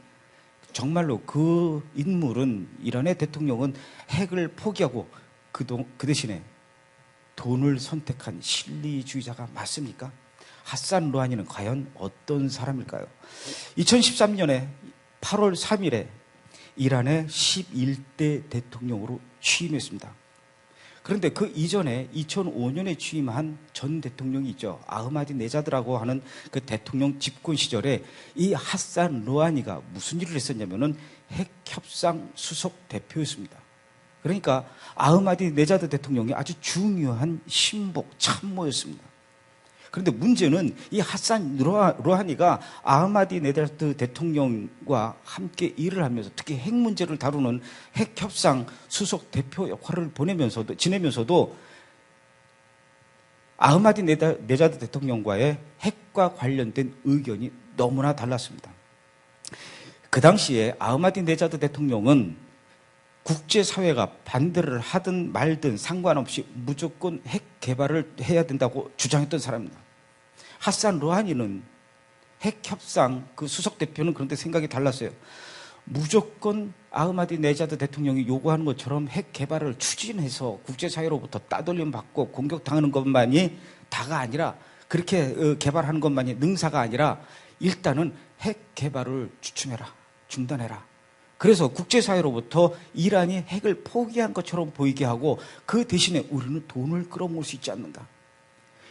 정말로 그 인물은, 이란의 대통령은 핵을 포기하고 그 대신에 돈을 선택한 실리주의자가 맞습니까? 하산 루하니는 과연 어떤 사람일까요? 2013년에 8월 3일에 이란의 11대 대통령으로 취임했습니다. 그런데 그 이전에 2005년에 취임한 전 대통령이 있죠. 아흐마디네자드라고 하는 그 대통령 집권 시절에 이 하산 루하니가 무슨 일을 했었냐면은 핵협상 수석 대표였습니다. 그러니까 아흐마디네자드 대통령이 아주 중요한 신복 참모였습니다. 그런데 문제는 이 하산 루하니가 아흐마디네자드 대통령과 함께 일을 하면서 특히 핵 문제를 다루는 핵협상 수석 대표 역할을 지내면서도 아흐마디네자드 대통령과의 핵과 관련된 의견이 너무나 달랐습니다. 그 당시에 아흐마디네자드 대통령은 국제사회가 반대를 하든 말든 상관없이 무조건 핵 개발을 해야 된다고 주장했던 사람입니다. 하산 루하니는 핵협상 그 수석 대표는 그런데 생각이 달랐어요. 무조건 아흐마디네자드 대통령이 요구하는 것처럼 핵 개발을 추진해서 국제사회로부터 따돌림 받고 공격당하는 것만이 다가 아니라, 그렇게 개발하는 것만이 능사가 아니라 일단은 핵 개발을 주춤해라, 중단해라. 그래서 국제사회로부터 이란이 핵을 포기한 것처럼 보이게 하고 그 대신에 우리는 돈을 끌어모을 수 있지 않는가.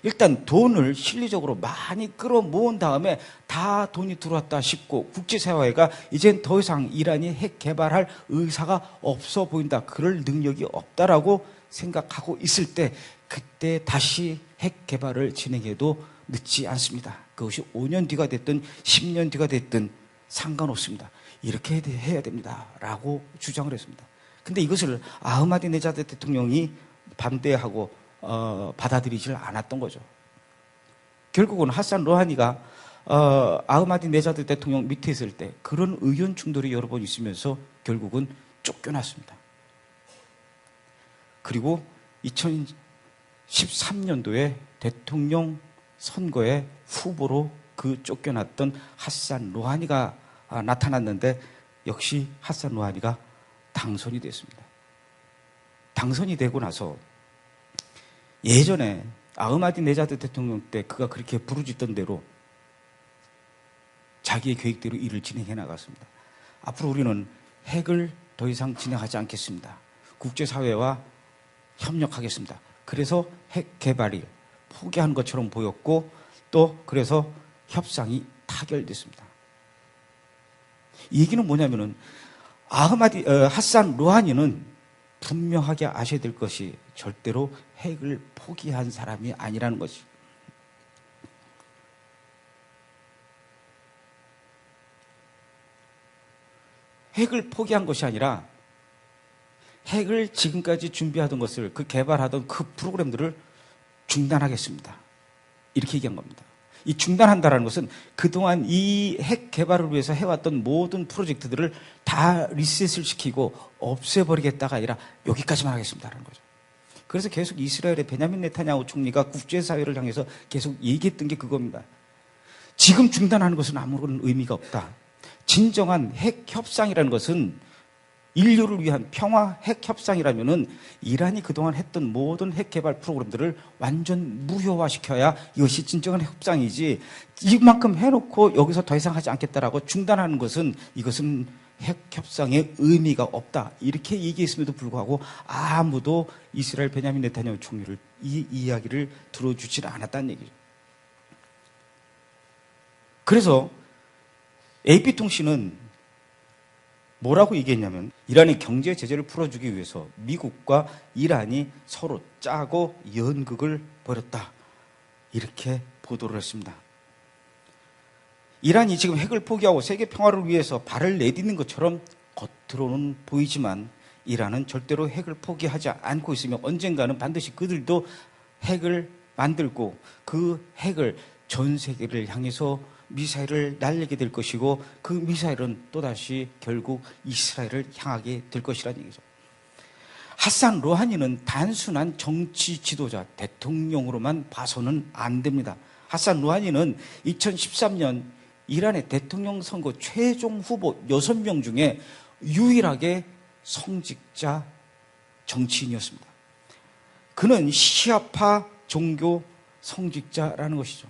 일단 돈을 실리적으로 많이 끌어모은 다음에 다 돈이 들어왔다 싶고 국제사회가 이젠 더 이상 이란이 핵 개발할 의사가 없어 보인다, 그럴 능력이 없다라고 생각하고 있을 때, 그때 다시 핵 개발을 진행해도 늦지 않습니다. 그것이 5년 뒤가 됐든 10년 뒤가 됐든 상관없습니다. 이렇게 해야 됩니다 라고 주장을 했습니다. 근데 이것을 아흐마디네자드 대통령이 반대하고 받아들이질 않았던 거죠. 결국은 하산 루하니가 아흐마디네자드 대통령 밑에 있을 때 그런 의견 충돌이 여러 번 있으면서 결국은 쫓겨났습니다. 그리고 2013년도에 대통령 선거의 후보로 그 쫓겨났던 하산 루하니가 나타났는데 역시 하산 루하니가 당선이 됐습니다. 당선이 되고 나서 예전에 아흐마디네자드 대통령 때 그가 그렇게 부르짖던 대로 자기의 계획대로 일을 진행해 나갔습니다. 앞으로 우리는 핵을 더 이상 진행하지 않겠습니다. 국제사회와 협력하겠습니다. 그래서 핵 개발이 포기한 것처럼 보였고 또 그래서 협상이 타결됐습니다. 이 얘기는 뭐냐면은 하산 루하니는 분명하게 아셔야 될 것이 절대로 핵을 포기한 사람이 아니라는 것이. 핵을 포기한 것이 아니라 핵을 지금까지 준비하던 것을, 그 개발하던 그 프로그램들을 중단하겠습니다. 이렇게 얘기한 겁니다. 이 중단한다라는 것은 그동안 이 핵 개발을 위해서 해왔던 모든 프로젝트들을 다 리셋을 시키고 없애버리겠다가 아니라 여기까지만 하겠습니다라는 거죠. 그래서 계속 이스라엘의 베냐민 네타냐후 총리가 국제사회를 향해서 계속 얘기했던 게 그겁니다. 지금 중단하는 것은 아무런 의미가 없다. 진정한 핵 협상이라는 것은 인류를 위한 평화 핵 협상이라면은 이란이 그동안 했던 모든 핵 개발 프로그램들을 완전 무효화시켜야 이것이 진정한 협상이지, 이만큼 해놓고 여기서 더 이상 하지 않겠다라고 중단하는 것은 이것은 핵 협상의 의미가 없다. 이렇게 얘기했음에도 불구하고 아무도 이스라엘 베냐민 네타냐후 총리를 이 이야기를 들어주지 않았다는 얘기죠. 그래서 AP통신은 뭐라고 얘기했냐면 이란의 경제 제재를 풀어주기 위해서 미국과 이란이 서로 짜고 연극을 벌였다. 이렇게 보도를 했습니다. 이란이 지금 핵을 포기하고 세계 평화를 위해서 발을 내딛는 것처럼 겉으로는 보이지만 이란은 절대로 핵을 포기하지 않고 있으며 언젠가는 반드시 그들도 핵을 만들고 그 핵을 전 세계를 향해서 미사일을 날리게 될 것이고 그 미사일은 또다시 결국 이스라엘을 향하게 될 것이라는 얘기죠. 하산 루하니는 단순한 정치 지도자, 대통령으로만 봐서는 안 됩니다. 하산 루하니는 2013년 이란의 대통령 선거 최종 후보 6명 중에 유일하게 성직자 정치인이었습니다. 그는 시아파 종교 성직자라는 것이죠.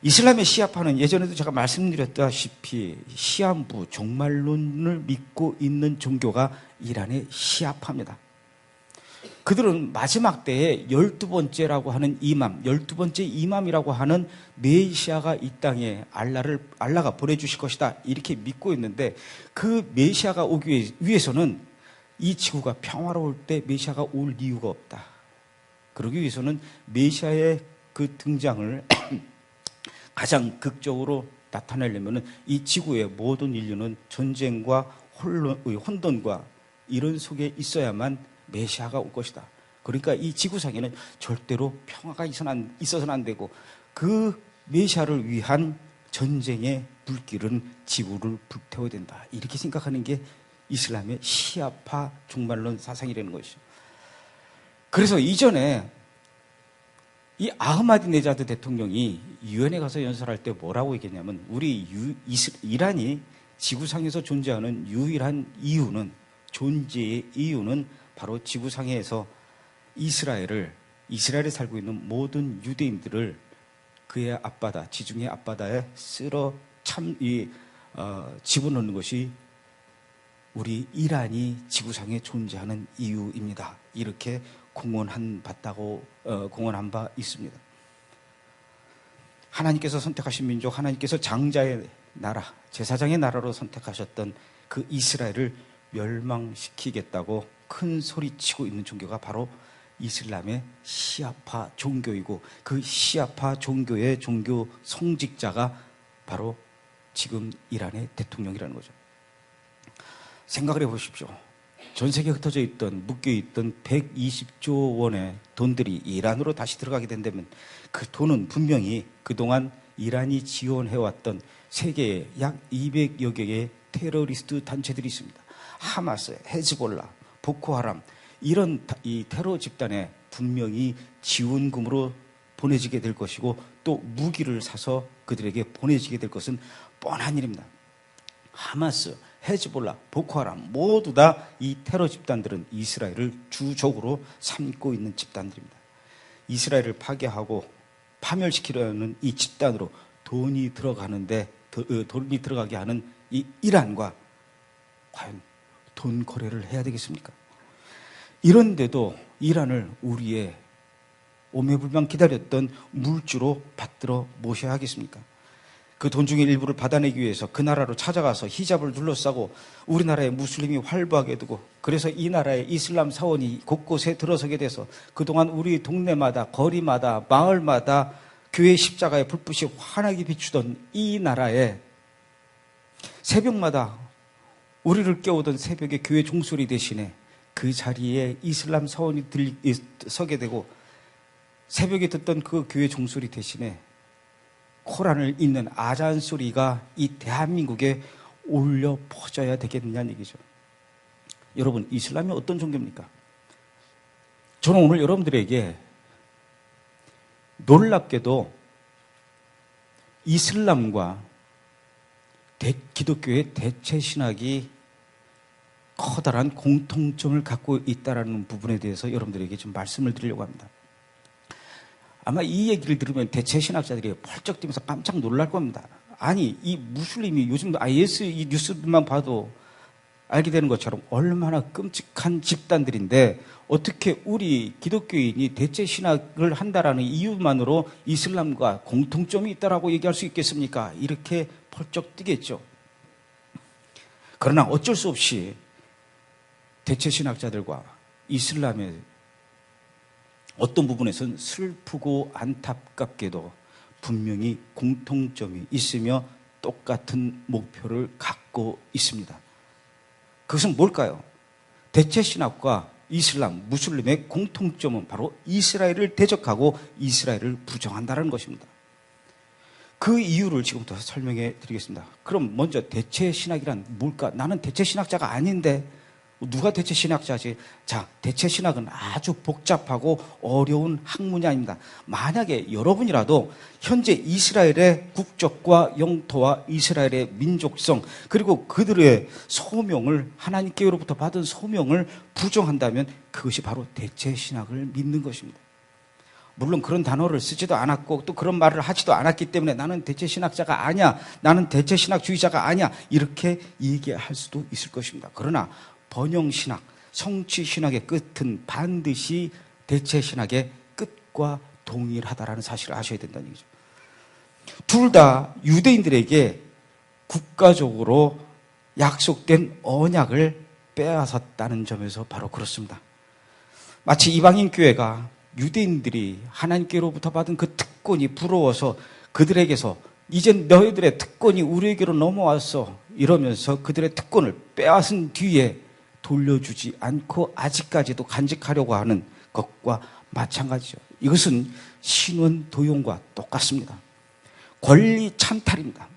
이슬람의 시아파는 예전에도 제가 말씀드렸다시피 시한부 종말론을 믿고 있는 종교가 이란의 시아파입니다. 그들은 마지막 때에 12번째라고 하는 이맘, 12번째 이맘이라고 하는 메시아가 이 땅에 알라가 보내주실 것이다 이렇게 믿고 있는데 그 메시아가 오기 위해서는 이 지구가 평화로울 때 메시아가 올 이유가 없다. 그러기 위해서는 메시아의 그 등장을 가장 극적으로 나타내려면 이 지구의 모든 인류는 전쟁과 혼돈과 이런 속에 있어야만 메시아가 올 것이다. 그러니까 이 지구상에는 절대로 평화가 있어서는 안 되고 그 메시아를 위한 전쟁의 불길은 지구를 불태워야 된다. 이렇게 생각하는 게 이슬람의 시아파 종말론 사상이라는 것이죠. 그래서 이전에 이 아흐마디네자드 대통령이 유엔에 가서 연설할 때 뭐라고 얘기했냐면 이란이 지구상에서 존재하는 유일한 이유는 존재의 이유는 바로 지구상에서 이스라엘에 살고 있는 모든 유대인들을 그의 앞바다, 지중해 앞바다에 집어넣는 것이 우리 이란이 지구상에 존재하는 이유입니다. 이렇게 공언한 바 있습니다. 하나님께서 선택하신 민족, 하나님께서 장자의 나라, 제사장의 나라로 선택하셨던 그 이스라엘을 멸망시키겠다고 큰 소리치고 있는 종교가 바로 이슬람의 시아파 종교이고 그 시아파 종교의 종교 성직자가 바로 지금 이란의 대통령이라는 거죠. 생각을 해보십시오. 전 세계에 흩어져 있던 묶여있던 120조 원의 돈들이 이란으로 다시 들어가게 된다면 그 돈은 분명히 그동안 이란이 지원해왔던 세계에 약 200여 개의 테러리스트 단체들이 있습니다. 하마스, 헤즈볼라, 보코하람 이런 이 테러 집단에 분명히 지원금으로 보내지게 될 것이고 또 무기를 사서 그들에게 보내지게 될 것은 뻔한 일입니다. 하마스, 헤즈볼라, 보코하람 모두 다 이 테러 집단들은 이스라엘을 주적으로 삼고 있는 집단들입니다. 이스라엘을 파괴하고 파멸시키려는 이 집단으로 돈이 들어가게 하는 이 이란과 과연 돈 거래를 해야 되겠습니까? 이런데도 이란을 우리의 오매불망 기다렸던 물주로 받들어 모셔야 하겠습니까? 그 돈 중에 일부를 받아내기 위해서 그 나라로 찾아가서 히잡을 둘러싸고 우리나라에 무슬림이 활보하게 두고 그래서 이 나라에 이슬람 사원이 곳곳에 들어서게 돼서 그동안 우리 동네마다 거리마다 마을마다 교회 십자가에 불빛이 환하게 비추던 이 나라에 새벽마다 우리를 깨우던 새벽의 교회 종소리 대신에 그 자리에 이슬람 사원이 서게 되고 새벽에 듣던 그 교회 종소리 대신에 코란을 읽는 아잔 소리가 이 대한민국에 울려 퍼져야 되겠느냐는 얘기죠. 여러분, 이슬람이 어떤 종교입니까? 저는 오늘 여러분들에게 놀랍게도 이슬람과 기독교의 대체 신학이 커다란 공통점을 갖고 있다는 부분에 대해서 여러분들에게 좀 말씀을 드리려고 합니다. 아마 이 얘기를 들으면 대체 신학자들이 펄쩍 뛰면서 깜짝 놀랄 겁니다. 아니, 이 무슬림이 요즘도 IS 이 뉴스만 봐도 알게 되는 것처럼 얼마나 끔찍한 집단들인데 어떻게 우리 기독교인이 대체 신학을 한다라는 이유만으로 이슬람과 공통점이 있다라고 얘기할 수 있겠습니까? 이렇게 펄쩍 뛰겠죠. 그러나 어쩔 수 없이 대체 신학자들과 이슬람의 어떤 부분에서는 슬프고 안타깝게도 분명히 공통점이 있으며 똑같은 목표를 갖고 있습니다. 그것은 뭘까요? 대체 신학과 이슬람, 무슬림의 공통점은 바로 이스라엘을 대적하고 이스라엘을 부정한다는 것입니다. 그 이유를 지금부터 설명해 드리겠습니다. 그럼 먼저 대체 신학이란 뭘까? 나는 대체 신학자가 아닌데 누가 대체 신학자지? 자, 대체 신학은 아주 복잡하고 어려운 학문이 아닙니다. 만약에 여러분이라도 현재 이스라엘의 국적과 영토와 이스라엘의 민족성 그리고 그들의 소명을 하나님께로부터 받은 소명을 부정한다면 그것이 바로 대체 신학을 믿는 것입니다. 물론 그런 단어를 쓰지도 않았고 또 그런 말을 하지도 않았기 때문에 나는 대체 신학자가 아니야, 나는 대체 신학주의자가 아니야 이렇게 얘기할 수도 있을 것입니다. 그러나 번영신학, 성취신학의 끝은 반드시 대체신학의 끝과 동일하다라는 사실을 아셔야 된다는 얘기죠. 둘 다 유대인들에게 국가적으로 약속된 언약을 빼앗았다는 점에서 바로 그렇습니다. 마치 이방인 교회가 유대인들이 하나님께로부터 받은 그 특권이 부러워서 그들에게서 이젠 너희들의 특권이 우리에게로 넘어왔어 이러면서 그들의 특권을 빼앗은 뒤에 돌려주지 않고 아직까지도 간직하려고 하는 것과 마찬가지죠. 이것은 신원 도용과 똑같습니다. 권리 찬탈입니다.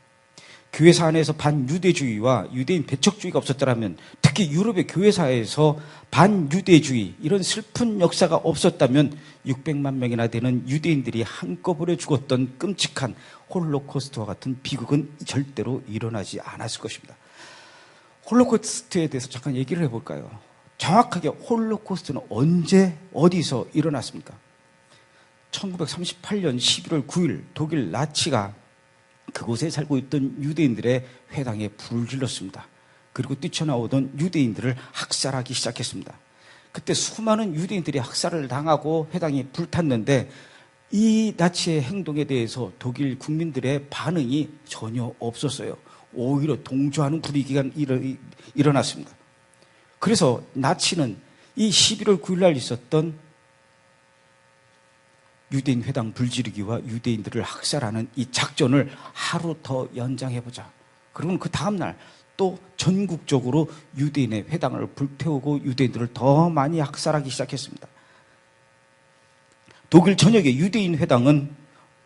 교회사 안에서 반유대주의와 유대인 배척주의가 없었더라면, 특히 유럽의 교회사에서 반유대주의 이런 슬픈 역사가 없었다면 600만 명이나 되는 유대인들이 한꺼번에 죽었던 끔찍한 홀로코스트와 같은 비극은 절대로 일어나지 않았을 것입니다. 홀로코스트에 대해서 잠깐 얘기를 해볼까요? 정확하게 홀로코스트는 언제 어디서 일어났습니까? 1938년 11월 9일 독일 나치가 그곳에 살고 있던 유대인들의 회당에 불을 질렀습니다. 그리고 뛰쳐나오던 유대인들을 학살하기 시작했습니다. 그때 수많은 유대인들이 학살을 당하고 회당이 불탔는데 이 나치의 행동에 대해서 독일 국민들의 반응이 전혀 없었어요. 오히려 동조하는 분위기가 일어났습니다. 그래서 나치는 이 11월 9일 날 있었던 유대인 회당 불지르기와 유대인들을 학살하는 이 작전을 하루 더 연장해보자. 그러면 그 다음날 또 전국적으로 유대인의 회당을 불태우고 유대인들을 더 많이 학살하기 시작했습니다. 독일 전역의 유대인 회당은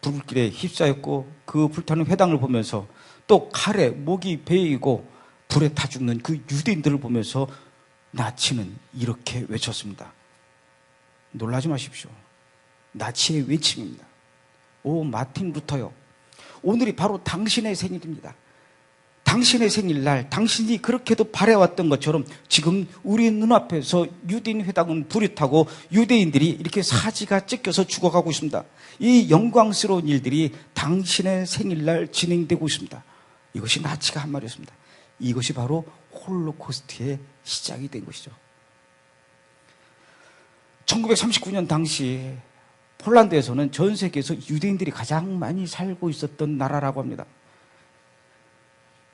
불길에 휩싸였고 그 불타는 회당을 보면서 또 칼에 목이 베이고 불에 타 죽는 그 유대인들을 보면서 나치는 이렇게 외쳤습니다. 놀라지 마십시오. 나치의 외침입니다. 오 마틴 루터요, 오늘이 바로 당신의 생일입니다. 당신의 생일날 당신이 그렇게도 바래왔던 것처럼 지금 우리 눈앞에서 유대인 회당은 불이 타고 유대인들이 이렇게 사지가 찢겨서 죽어가고 있습니다. 이 영광스러운 일들이 당신의 생일날 진행되고 있습니다. 이것이 나치가 한 말이었습니다. 이것이 바로 홀로코스트의 시작이 된 것이죠. 1939년 당시 폴란드에서는 전 세계에서 유대인들이 가장 많이 살고 있었던 나라라고 합니다.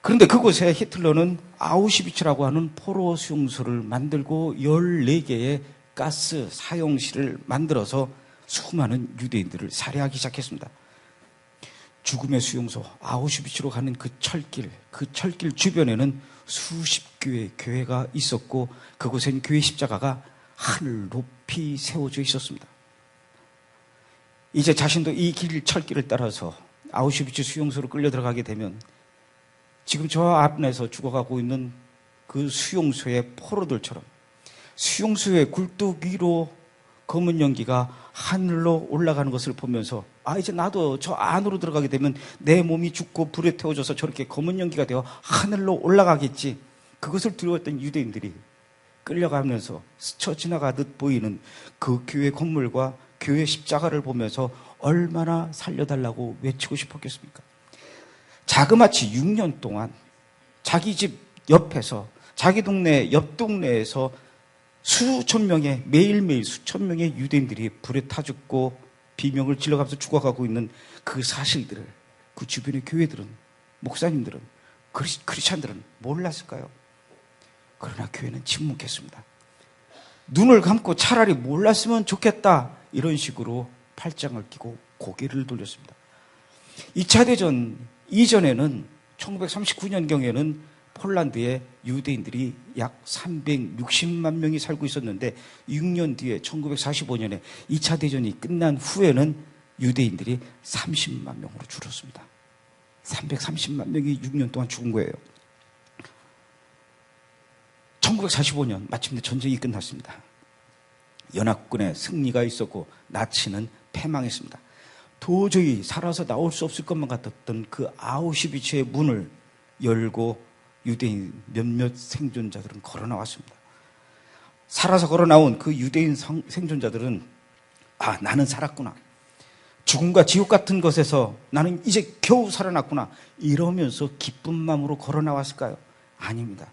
그런데 그곳에 히틀러는 아우슈비츠라고 하는 포로 수용소를 만들고 14개의 가스 사용실을 만들어서 수많은 유대인들을 살해하기 시작했습니다. 죽음의 수용소 아우슈비츠로 가는 그 철길 주변에는 수십 개의 교회가 있었고 그곳엔 교회 십자가가 하늘 높이 세워져 있었습니다. 이제 자신도 이 철길을 따라서 아우슈비츠 수용소로 끌려 들어가게 되면 지금 저 앞에서 죽어가고 있는 그 수용소의 포로들처럼 수용소의 굴뚝 위로 검은 연기가 하늘로 올라가는 것을 보면서 이제 나도 저 안으로 들어가게 되면 내 몸이 죽고 불에 태워져서 저렇게 검은 연기가 되어 하늘로 올라가겠지. 그것을 두려웠던 유대인들이 끌려가면서 스쳐 지나가듯 보이는 그 교회 건물과 교회 십자가를 보면서 얼마나 살려달라고 외치고 싶었겠습니까? 자그마치 6년 동안 자기 집 옆에서 자기 동네 옆 동네에서 매일매일 수천 명의 유대인들이 불에 타 죽고 비명을 질러가면서 죽어가고 있는 그 사실들을 그 주변의 교회들은, 목사님들은, 크리스찬들은 몰랐을까요? 그러나 교회는 침묵했습니다. 눈을 감고 차라리 몰랐으면 좋겠다, 이런 식으로 팔짱을 끼고 고개를 돌렸습니다. 2차 대전 이전에는 1939년경에는 폴란드에 유대인들이 약 360만 명이 살고 있었는데 6년 뒤에 1945년에 2차 대전이 끝난 후에는 유대인들이 30만 명으로 줄었습니다. 330만 명이 6년 동안 죽은 거예요. 1945년 마침내 전쟁이 끝났습니다. 연합군의 승리가 있었고 나치는 패망했습니다. 도저히 살아서 나올 수 없을 것만 같았던 그 아우슈비츠의 문을 열고 유대인 몇몇 생존자들은 걸어 나왔습니다. 살아서 걸어 나온 그 유대인 생존자들은 나는 살았구나. 죽음과 지옥 같은 것에서 나는 이제 겨우 살아났구나. 이러면서 기쁜 마음으로 걸어 나왔을까요? 아닙니다.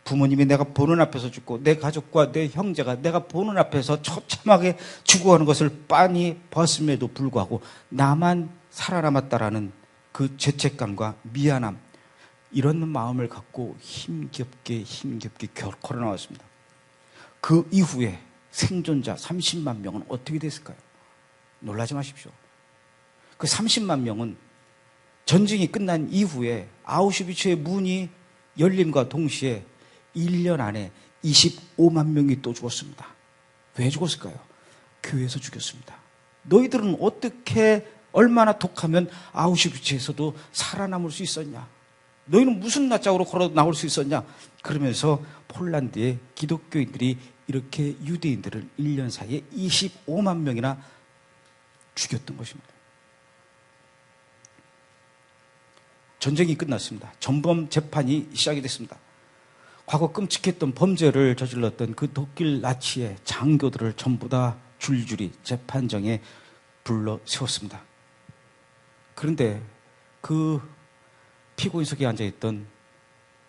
부모님이 내가 보는 앞에서 죽고 내 가족과 내 형제가 내가 보는 앞에서 처참하게 죽어가는 것을 빤히 봤음에도 불구하고 나만 살아남았다라는 그 죄책감과 미안함, 이런 마음을 갖고 힘겹게 걸어 나왔습니다. 그 이후에 생존자 30만 명은 어떻게 됐을까요? 놀라지 마십시오. 그 30만 명은 전쟁이 끝난 이후에 아우슈비츠의 문이 열림과 동시에 1년 안에 25만 명이 또 죽었습니다. 왜 죽었을까요? 교회에서 죽였습니다. 너희들은 어떻게 얼마나 독하면 아우슈비츠에서도 살아남을 수 있었냐? 너희는 무슨 낯짝으로 걸어 나올 수 있었냐? 그러면서 폴란드의 기독교인들이 이렇게 유대인들을 1년 사이에 25만 명이나 죽였던 것입니다. 전쟁이 끝났습니다. 전범 재판이 시작이 됐습니다. 과거 끔찍했던 범죄를 저질렀던 그 독일 나치의 장교들을 전부 다 줄줄이 재판정에 불러 세웠습니다. 그런데 그 피고인석에 앉아있던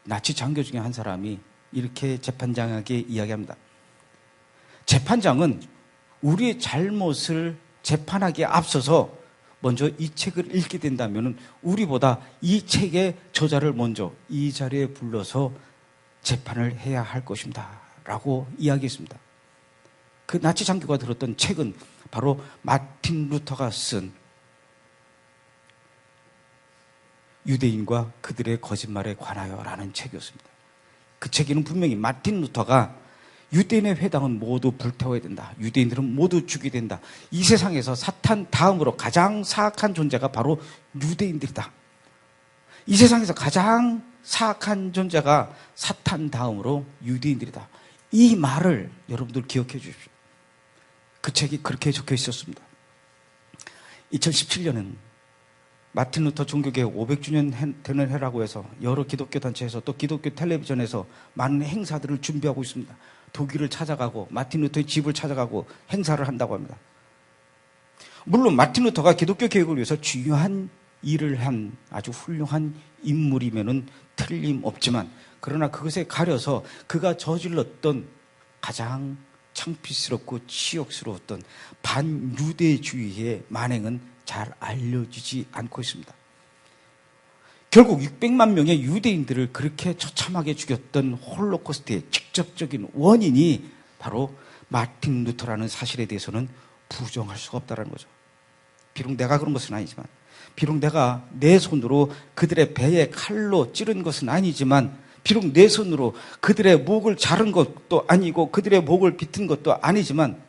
나치 장교 중에 한 사람이 이렇게 재판장에게 이야기합니다. 재판장은 우리의 잘못을 재판하기에 앞서서 먼저 이 책을 읽게 된다면 우리보다 이 책의 저자를 먼저 이 자리에 불러서 재판을 해야 할 것입니다. 라고 이야기했습니다. 그 나치 장교가 들었던 책은 바로 마틴 루터가 쓴 유대인과 그들의 거짓말에 관하여라는 책이었습니다. 그 책에는 분명히 마틴 루터가 유대인의 회당은 모두 불태워야 된다. 유대인들은 모두 죽여야 된다. 이 세상에서 사탄 다음으로 가장 사악한 존재가 바로 유대인들이다. 이 세상에서 가장 사악한 존재가 사탄 다음으로 유대인들이다. 이 말을 여러분들 기억해 주십시오. 그 책이 그렇게 적혀 있었습니다. 2017년은 마틴 루터 종교개혁 500주년 되는 해라고 해서 여러 기독교 단체에서 또 기독교 텔레비전에서 많은 행사들을 준비하고 있습니다. 독일을 찾아가고 마틴 루터의 집을 찾아가고 행사를 한다고 합니다. 물론 마틴 루터가 기독교 개혁을 위해서 중요한 일을 한 아주 훌륭한 인물이면은 틀림없지만, 그러나 그것에 가려서 그가 저질렀던 가장 창피스럽고 치욕스러웠던 반유대주의의 만행은 잘 알려지지 않고 있습니다. 결국 600만 명의 유대인들을 그렇게 처참하게 죽였던 홀로코스트의 직접적인 원인이 바로 마틴 루터라는 사실에 대해서는 부정할 수가 없다는 거죠. 비록 내가 그런 것은 아니지만, 비록 내가 내 손으로 그들의 배에 칼로 찌른 것은 아니지만, 비록 내 손으로 그들의 목을 자른 것도 아니고 그들의 목을 비튼 것도 아니지만,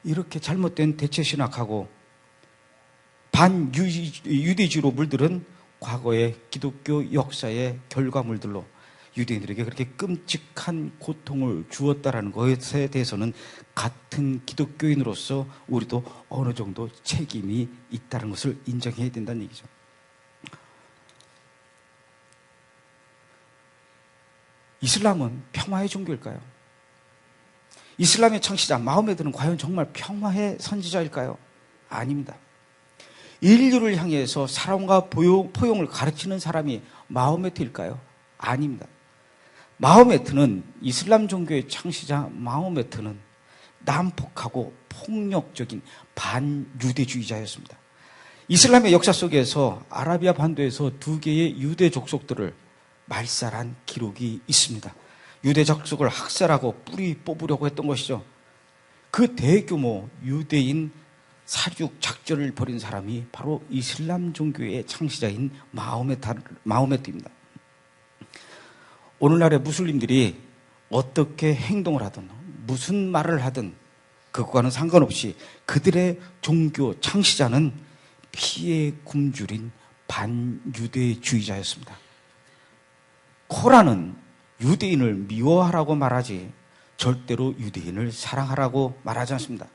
이렇게 잘못된 대체신학하고 반유대주의로 물들은 과거의 기독교 역사의 결과물들로 유대인들에게 그렇게 끔찍한 고통을 주었다라는 것에 대해서는 같은 기독교인으로서 우리도 어느 정도 책임이 있다는 것을 인정해야 된다는 얘기죠. 이슬람은 평화의 종교일까요? 이슬람의 창시자 마호메드는 과연 정말 평화의 선지자일까요? 아닙니다. 인류를 향해서 사랑과 포용을 가르치는 사람이 마호메트일까요? 아닙니다. 마호메트는, 이슬람 종교의 창시자 마호메트는 난폭하고 폭력적인 반유대주의자였습니다. 이슬람의 역사 속에서 아라비아 반도에서 두 개의 유대 족속들을 말살한 기록이 있습니다. 유대 족속을 학살하고 뿌리 뽑으려고 했던 것이죠. 그 대규모 유대인 살육 작전을 벌인 사람이 바로 이슬람 종교의 창시자인 마호메트입니다. 오늘날의 무슬림들이 어떻게 행동을 하든 무슨 말을 하든 그것과는 상관없이 그들의 종교 창시자는 피의 굶주린 반유대주의자였습니다. 코란은 유대인을 미워하라고 말하지 절대로 유대인을 사랑하라고 말하지 않습니다.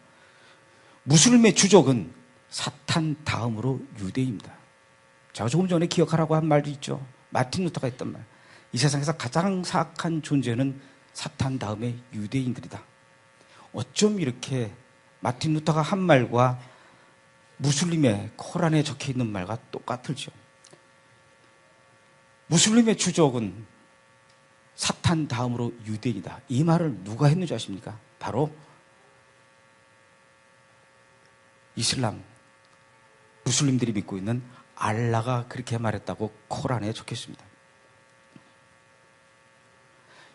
무슬림의 주적은 사탄 다음으로 유대인입니다. 제가 조금 전에 기억하라고 한 말도 있죠. 마틴 루터가 했던 말. 이 세상에서 가장 사악한 존재는 사탄 다음에 유대인들이다. 어쩜 이렇게 마틴 루터가 한 말과 무슬림의 코란에 적혀있는 말과 똑같을지요. 무슬림의 주적은 사탄 다음으로 유대인이다. 이 말을 누가 했는지 아십니까? 바로 이슬람, 무슬림들이 믿고 있는 알라가 그렇게 말했다고 코란에 적혀있습니다.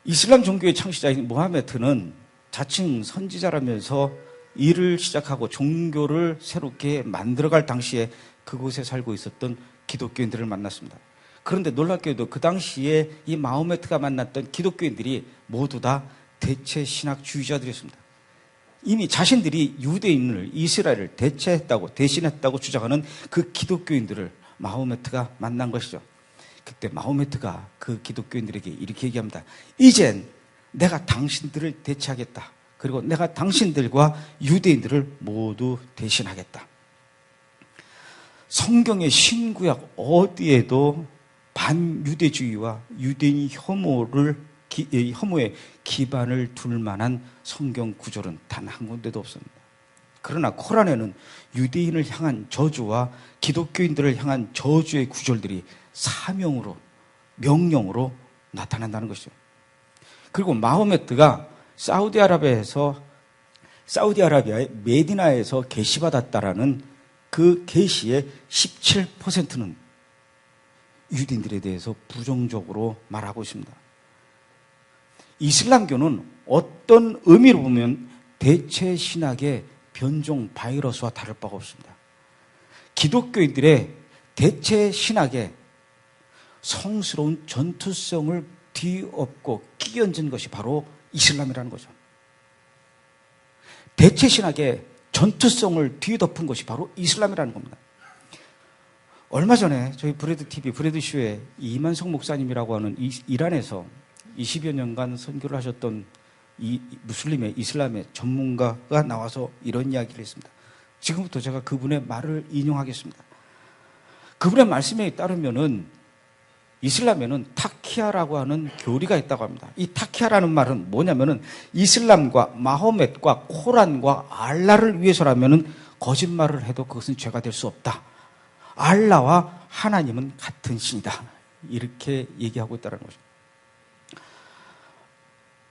이슬람 종교의 창시자인 무하메드는 자칭 선지자라면서 일을 시작하고 종교를 새롭게 만들어갈 당시에 그곳에 살고 있었던 기독교인들을 만났습니다. 그런데 놀랍게도 그 당시에 이 마호메트가 만났던 기독교인들이 모두 다 대체 신학주의자들이었습니다. 이미 자신들이 유대인을, 이스라엘을 대신했다고 주장하는 그 기독교인들을 마호메트가 만난 것이죠. 그때 마호메트가 그 기독교인들에게 이렇게 얘기합니다. 이젠 내가 당신들을 대체하겠다. 그리고 내가 당신들과 유대인들을 모두 대신하겠다. 성경의 신구약 어디에도 반유대주의와 유대인 혐오에 기반을 둘 만한 성경 구절은 단 한 군데도 없습니다. 그러나 코란에는 유대인을 향한 저주와 기독교인들을 향한 저주의 구절들이 사명으로, 명령으로 나타난다는 것이죠. 그리고 마호메트가 사우디아라비아의 메디나에서 계시받았다라는 그 계시의 17%는 유대인들에 대해서 부정적으로 말하고 있습니다. 이슬람교는 어떤 의미로 보면 대체 신학의 변종 바이러스와 다를 바가 없습니다. 기독교인들의 대체 신학에 성스러운 전투성을 뒤엎고 끼얹은 것이 바로 이슬람이라는 거죠. 대체 신학의 전투성을 뒤덮은 것이 바로 이슬람이라는 겁니다. 얼마 전에 저희 브레드쇼에 이만석 목사님이라고 하는 이란에서 20여 년간 선교를 하셨던 이 이슬람의 전문가가 나와서 이런 이야기를 했습니다. 지금부터 제가 그분의 말을 인용하겠습니다. 그분의 말씀에 따르면은 이슬람에는 타키아라고 하는 교리가 있다고 합니다. 이 타키아라는 말은 뭐냐면은 이슬람과 마호멧과 코란과 알라를 위해서라면은 거짓말을 해도 그것은 죄가 될 수 없다. 알라와 하나님은 같은 신이다. 이렇게 얘기하고 있다는 거죠.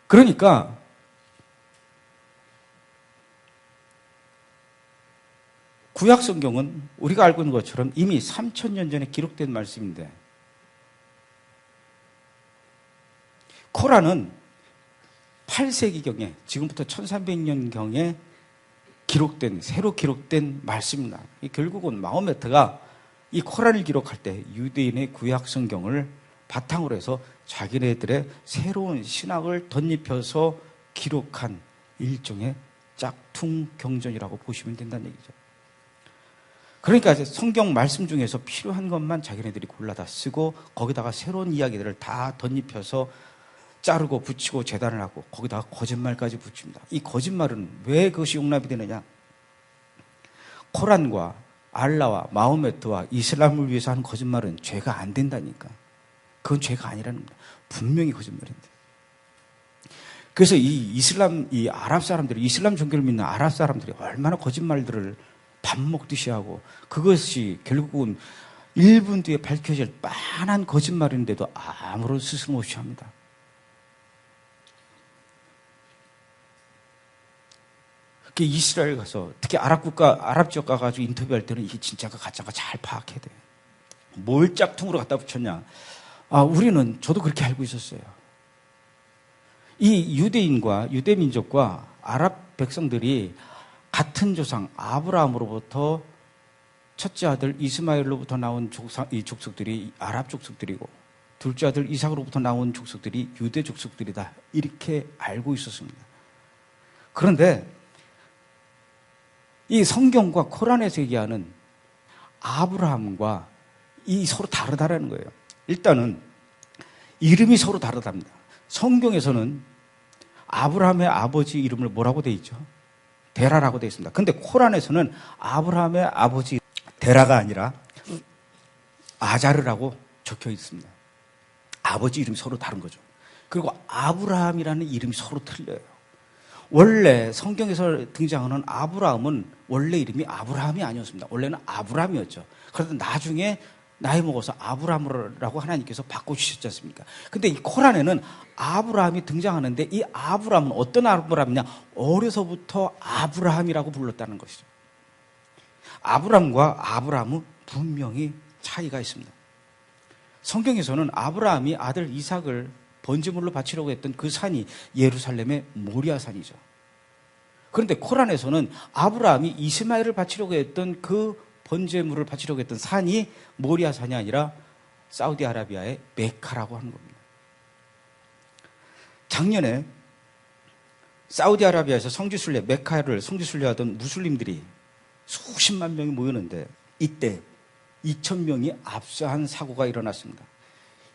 그러니까 구약 성경은 우리가 알고 있는 것처럼 이미 3000년 전에 기록된 말씀인데 코란은 8세기경에 지금부터 1300년경에 새로 기록된 말씀입니다. 결국은 마호메트가 이 코란을 기록할 때 유대인의 구약 성경을 바탕으로 해서 자기네들의 새로운 신학을 덧입혀서 기록한 일종의 짝퉁 경전이라고 보시면 된다는 얘기죠. 그러니까 성경 말씀 중에서 필요한 것만 자기네들이 골라다 쓰고 거기다가 새로운 이야기들을 다 덧입혀서 자르고 붙이고 재단을 하고 거기다가 거짓말까지 붙입니다. 이 거짓말은 왜 그것이 용납이 되느냐? 코란과 알라와 마호메트와 이슬람을 위해서 하는 거짓말은 죄가 안 된다니까. 그건 죄가 아니라는 겁니다. 분명히 거짓말인데. 그래서 이 아랍 사람들이, 이슬람 종교를 믿는 아랍 사람들이 얼마나 거짓말들을 밥 먹듯이 하고 그것이 결국은 1분 뒤에 밝혀질 빤한 거짓말인데도 아무런 스스럼 없이 합니다. 이스라엘 가서 특히 아랍 지역 가가지고 인터뷰할 때는 이게 진짜가 가짜가 잘 파악해야 돼. 뭘 짝퉁으로 갖다 붙였냐? 우리는 저도 그렇게 알고 있었어요. 이 유대인과 유대민족과 아랍 백성들이 같은 조상 아브라함으로부터 첫째 아들 이스마엘로부터 나온 이 족속들이 아랍 족속들이고 둘째 아들 이삭으로부터 나온 족속들이 유대 족속들이다. 이렇게 알고 있었습니다. 그런데 이 성경과 코란에서 얘기하는 아브라함과 이 서로 다르다라는 거예요. 일단은 이름이 서로 다르답니다. 성경에서는 아브라함의 아버지 이름을 뭐라고 되어 있죠? 데라라고 되어 있습니다. 근데 코란에서는 아브라함의 아버지 데라가 아니라 아자르라고 적혀 있습니다. 아버지 이름이 서로 다른 거죠. 그리고 아브라함이라는 이름이 서로 틀려요. 원래 성경에서 등장하는 아브라함은 원래 이름이 아브라함이 아니었습니다. 원래는 아브람이었죠. 그래도 나중에 나이 먹어서 아브람이라고 하나님께서 바꿔주셨지 않습니까? 근데 이 코란에는 아브라함이 등장하는데 이 아브라함은 어떤 아브라함이냐? 어려서부터 아브라함이라고 불렀다는 것이죠. 아브람과 아브라함은 분명히 차이가 있습니다. 성경에서는 아브라함이 아들 이삭을 번제물로 바치려고 했던 그 산이 예루살렘의 모리아산이죠. 그런데 코란에서는 아브라함이 이스마엘을 바치려고 했던 그 번제물을 바치려고 했던 산이 모리아산이 아니라 사우디아라비아의 메카라고 하는 겁니다. 작년에 사우디아라비아에서 성지순례, 메카를 성지순례하던 무슬림들이 수십만 명이 모였는데 이때 2,000명이 압사한 사고가 일어났습니다.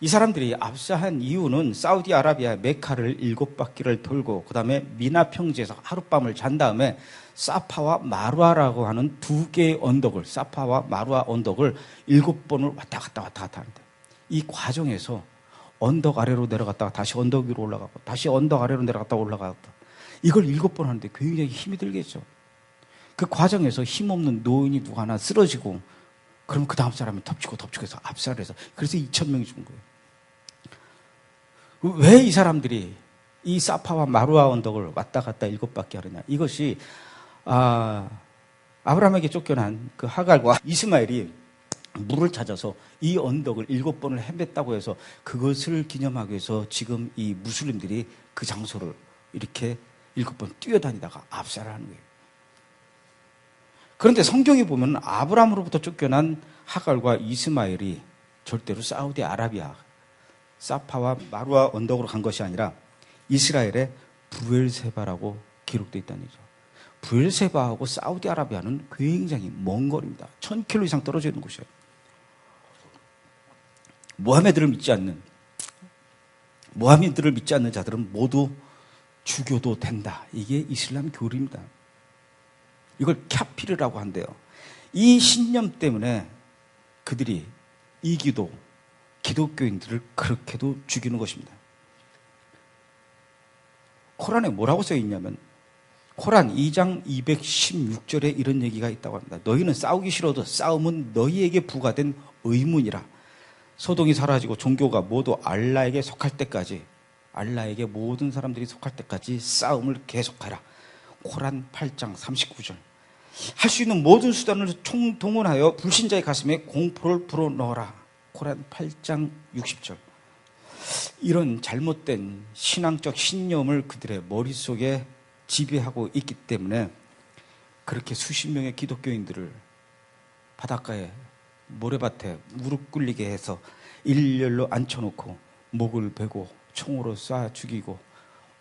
이 사람들이 압사한 이유는 사우디아라비아 메카를 7바퀴를 돌고 그 다음에 미나 평지에서 하룻밤을 잔 다음에 사파와 마루아라고 하는 두 개의 언덕을, 사파와 마루아 언덕을 7번을 왔다 갔다 하는데 이 과정에서 언덕 아래로 내려갔다가 다시 언덕 위로 올라가고 다시 언덕 아래로 내려갔다 올라갔다 이걸 7번 하는데 굉장히 힘이 들겠죠. 그 과정에서 힘없는 노인이 누가 하나 쓰러지고 그럼 그 다음 사람이 덮치고 해서 압살을 해서 그래서 2,000명이 죽은 거예요. 왜 이 사람들이 이 사파와 마루아 언덕을 왔다 갔다 7바퀴 하느냐. 이것이 아브라함에게 쫓겨난 그 하갈과 이스마엘이 물을 찾아서 이 언덕을 7번을 헤맸다고 해서 그것을 기념하기 위해서 지금 이 무슬림들이 그 장소를 이렇게 7번 뛰어다니다가 압살을 하는 거예요. 그런데 성경에 보면 아브라함으로부터 쫓겨난 하갈과 이스마엘이 절대로 사우디아라비아 사파와 마루아 언덕으로 간 것이 아니라 이스라엘의 부엘세바라고 기록되어 있다는 얘기죠. 부엘세바하고 사우디아라비아는 굉장히 먼 거리입니다. 1,000km 이상 떨어져 있는 곳이에요. 모하메드를 믿지 않는 자들은 모두 죽여도 된다. 이게 이슬람 교리입니다. 이걸 캬피르라고 한대요. 이 신념 때문에 그들이 기독교인들을 그렇게도 죽이는 것입니다. 코란에 뭐라고 써 있냐면 코란 2장 216절에 이런 얘기가 있다고 합니다. 너희는 싸우기 싫어도 싸움은 너희에게 부과된 의문이라. 소동이 사라지고 종교가 모두 알라에게 속할 때까지 알라에게 모든 사람들이 속할 때까지 싸움을 계속하라. 코란 8장 39절. 할 수 있는 모든 수단을 총동원하여 불신자의 가슴에 공포를 불어넣어라. 코란 8장 60절. 이런 잘못된 신앙적 신념을 그들의 머릿속에 지배하고 있기 때문에 그렇게 수십 명의 기독교인들을 바닷가에 모래밭에 무릎 꿇리게 해서 일렬로 앉혀놓고 목을 베고 총으로 쏴 죽이고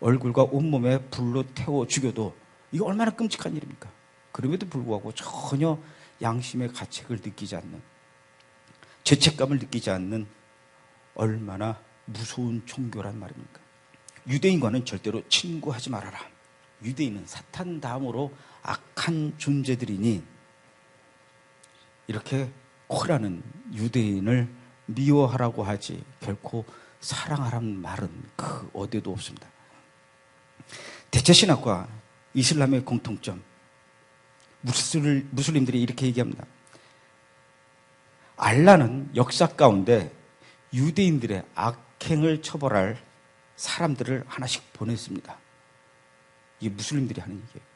얼굴과 온몸에 불로 태워 죽여도 이거 얼마나 끔찍한 일입니까? 그럼에도 불구하고 전혀 양심의 가책을 느끼지 않는, 죄책감을 느끼지 않는 얼마나 무서운 종교란 말입니까? 유대인과는 절대로 친구하지 말아라. 유대인은 사탄 다음으로 악한 존재들이니 이렇게 코란은 유대인을 미워하라고 하지 결코 사랑하라는 말은 그 어디에도 없습니다. 대체신학과 이슬람의 공통점, 무슬림들이 이렇게 얘기합니다. 알라는 역사 가운데 유대인들의 악행을 처벌할 사람들을 하나씩 보냈습니다. 이게 무슬림들이 하는 얘기예요.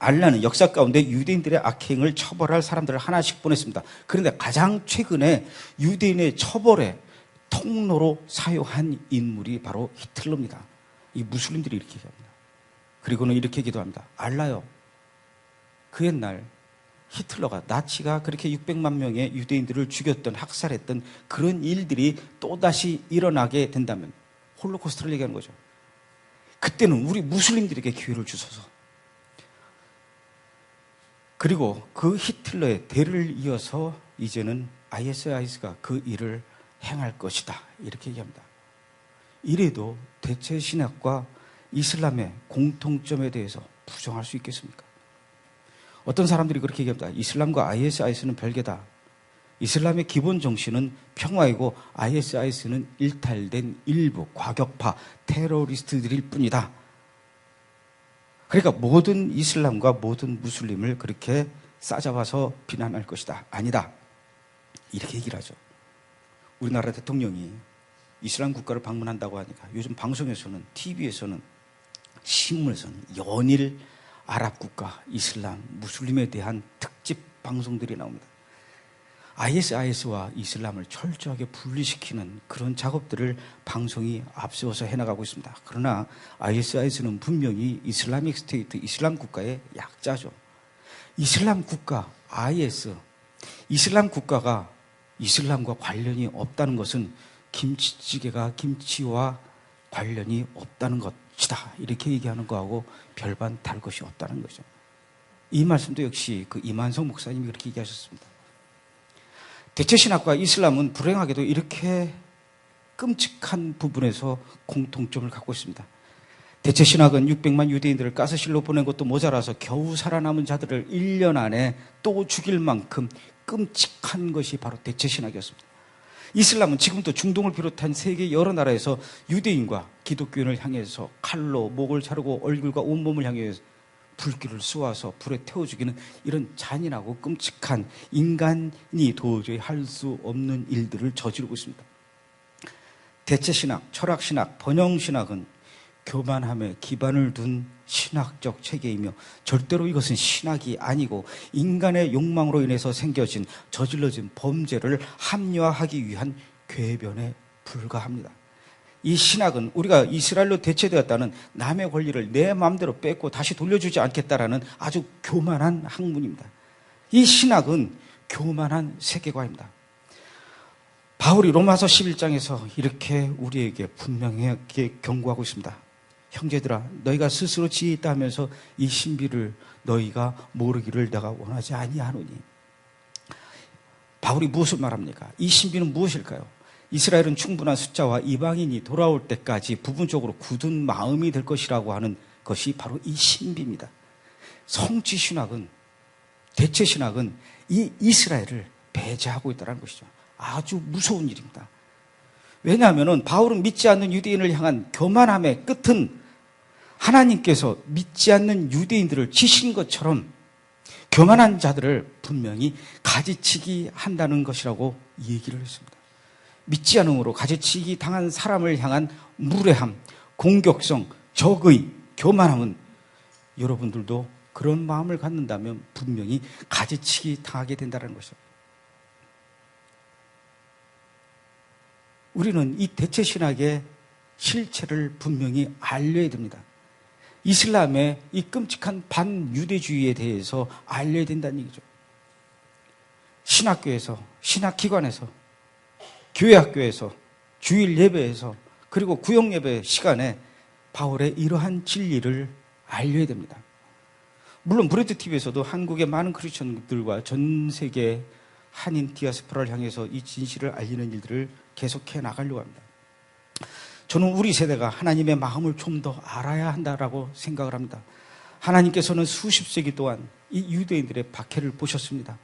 알라는 역사 가운데 유대인들의 악행을 처벌할 사람들을 하나씩 보냈습니다. 그런데 가장 최근에 유대인의 처벌의 통로로 사용한 인물이 바로 히틀러입니다. 이 무슬림들이 이렇게 얘기합니다. 그리고는 이렇게 기도합니다. 알라요. 그 옛날 히틀러가, 나치가 그렇게 600만 명의 유대인들을 죽였던, 학살했던 그런 일들이 또다시 일어나게 된다면, 홀로코스트를 얘기하는 거죠. 그때는 우리 무슬림들에게 기회를 주소서. 그리고 그 히틀러의 대를 이어서 이제는 ISIS가 그 일을 행할 것이다. 이렇게 얘기합니다. 이래도 대체 신학과 이슬람의 공통점에 대해서 부정할 수 있겠습니까? 어떤 사람들이 그렇게 얘기합니다. 이슬람과 ISIS는 별개다. 이슬람의 기본 정신은 평화이고 ISIS는 일탈된 일부 과격파 테러리스트들일 뿐이다. 그러니까 모든 이슬람과 모든 무슬림을 그렇게 싸잡아서 비난할 것이다. 아니다. 이렇게 얘기를 하죠. 우리나라 대통령이 이슬람 국가를 방문한다고 하니까 요즘 방송에서는, TV에서는, 신문에서는 연일 아랍 국가, 이슬람, 무슬림에 대한 특집 방송들이 나옵니다. ISIS와 이슬람을 철저하게 분리시키는 그런 작업들을 방송이 앞세워서 해나가고 있습니다. 그러나 ISIS는 분명히 이슬라믹 스테이트, 이슬람 국가의 약자죠. 이슬람 국가, IS, 이슬람 국가가 이슬람과 관련이 없다는 것은 김치찌개가 김치와 관련이 없다는 것이다. 이렇게 얘기하는 거하고 별반 다를 것이 없다는 거죠. 이 말씀도 역시 그 이만성 목사님이 그렇게 얘기하셨습니다. 대체신학과 이슬람은 불행하게도 이렇게 끔찍한 부분에서 공통점을 갖고 있습니다. 대체신학은 600만 유대인들을 가스실로 보낸 것도 모자라서 겨우 살아남은 자들을 1년 안에 또 죽일 만큼 끔찍한 것이 바로 대체신학이었습니다. 이슬람은 지금도 중동을 비롯한 세계 여러 나라에서 유대인과 기독교인을 향해서 칼로 목을 자르고 얼굴과 온몸을 향해 불길을 쏘아서 불에 태워 죽이는 이런 잔인하고 끔찍한, 인간이 도저히 할 수 없는 일들을 저지르고 있습니다. 대체신학, 철학신학, 번영신학은 교만함에 기반을 둔 신학적 체계이며 절대로 이것은 신학이 아니고 인간의 욕망으로 인해서 생겨진, 저질러진 범죄를 합리화하기 위한 궤변에 불과합니다. 이 신학은 우리가 이스라엘로 대체되었다는 남의 권리를 내 마음대로 뺏고 다시 돌려주지 않겠다라는 아주 교만한 학문입니다. 이 신학은 교만한 세계관입니다. 바울이 로마서 11장에서 이렇게 우리에게 분명하게 경고하고 있습니다. 형제들아, 너희가 스스로 지혜 있다 하면서 이 신비를 너희가 모르기를 내가 원하지 아니하노니. 바울이 무엇을 말합니까? 이 신비는 무엇일까요? 이스라엘은 충분한 숫자와 이방인이 돌아올 때까지 부분적으로 굳은 마음이 될 것이라고 하는 것이 바로 이 신비입니다. 성취신학은, 대체신학은 이 이스라엘을 배제하고 있다는 것이죠. 아주 무서운 일입니다. 왜냐하면 바울은 믿지 않는 유대인을 향한 교만함의 끝은 하나님께서 믿지 않는 유대인들을 치신 것처럼 교만한 자들을 분명히 가지치기 한다는 것이라고 얘기를 했습니다. 믿지 않음으로 가지치기 당한 사람을 향한 무례함, 공격성, 적의, 교만함은 여러분들도 그런 마음을 갖는다면 분명히 가지치기 당하게 된다는 것이죠. 우리는 이 대체신학의 실체를 분명히 알려야 됩니다. 이슬람의 이 끔찍한 반유대주의에 대해서 알려야 된다는 얘기죠. 신학교에서, 신학기관에서, 교회학교에서, 주일 예배에서, 그리고 구역 예배 시간에 바울의 이러한 진리를 알려야 됩니다. 물론 브레드TV에서도 한국의 많은 크리스천들과 전 세계 한인 디아스포라를 향해서 이 진실을 알리는 일들을 계속해 나가려고 합니다. 저는 우리 세대가 하나님의 마음을 좀 더 알아야 한다라고 생각을 합니다. 하나님께서는 수십 세기 동안 이 유대인들의 박해를 보셨습니다.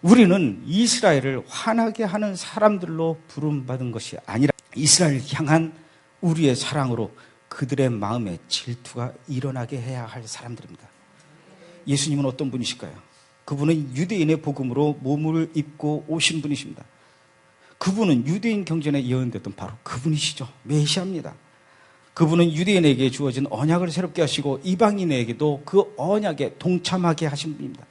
우리는 이스라엘을 화나게 하는 사람들로 부름받은 것이 아니라 이스라엘을 향한 우리의 사랑으로 그들의 마음에 질투가 일어나게 해야 할 사람들입니다. 예수님은 어떤 분이실까요? 그분은 유대인의 복음으로 몸을 입고 오신 분이십니다. 그분은 유대인 경전에 예언됐던 바로 그분이시죠. 메시아입니다. 그분은 유대인에게 주어진 언약을 새롭게 하시고 이방인에게도 그 언약에 동참하게 하신 분입니다.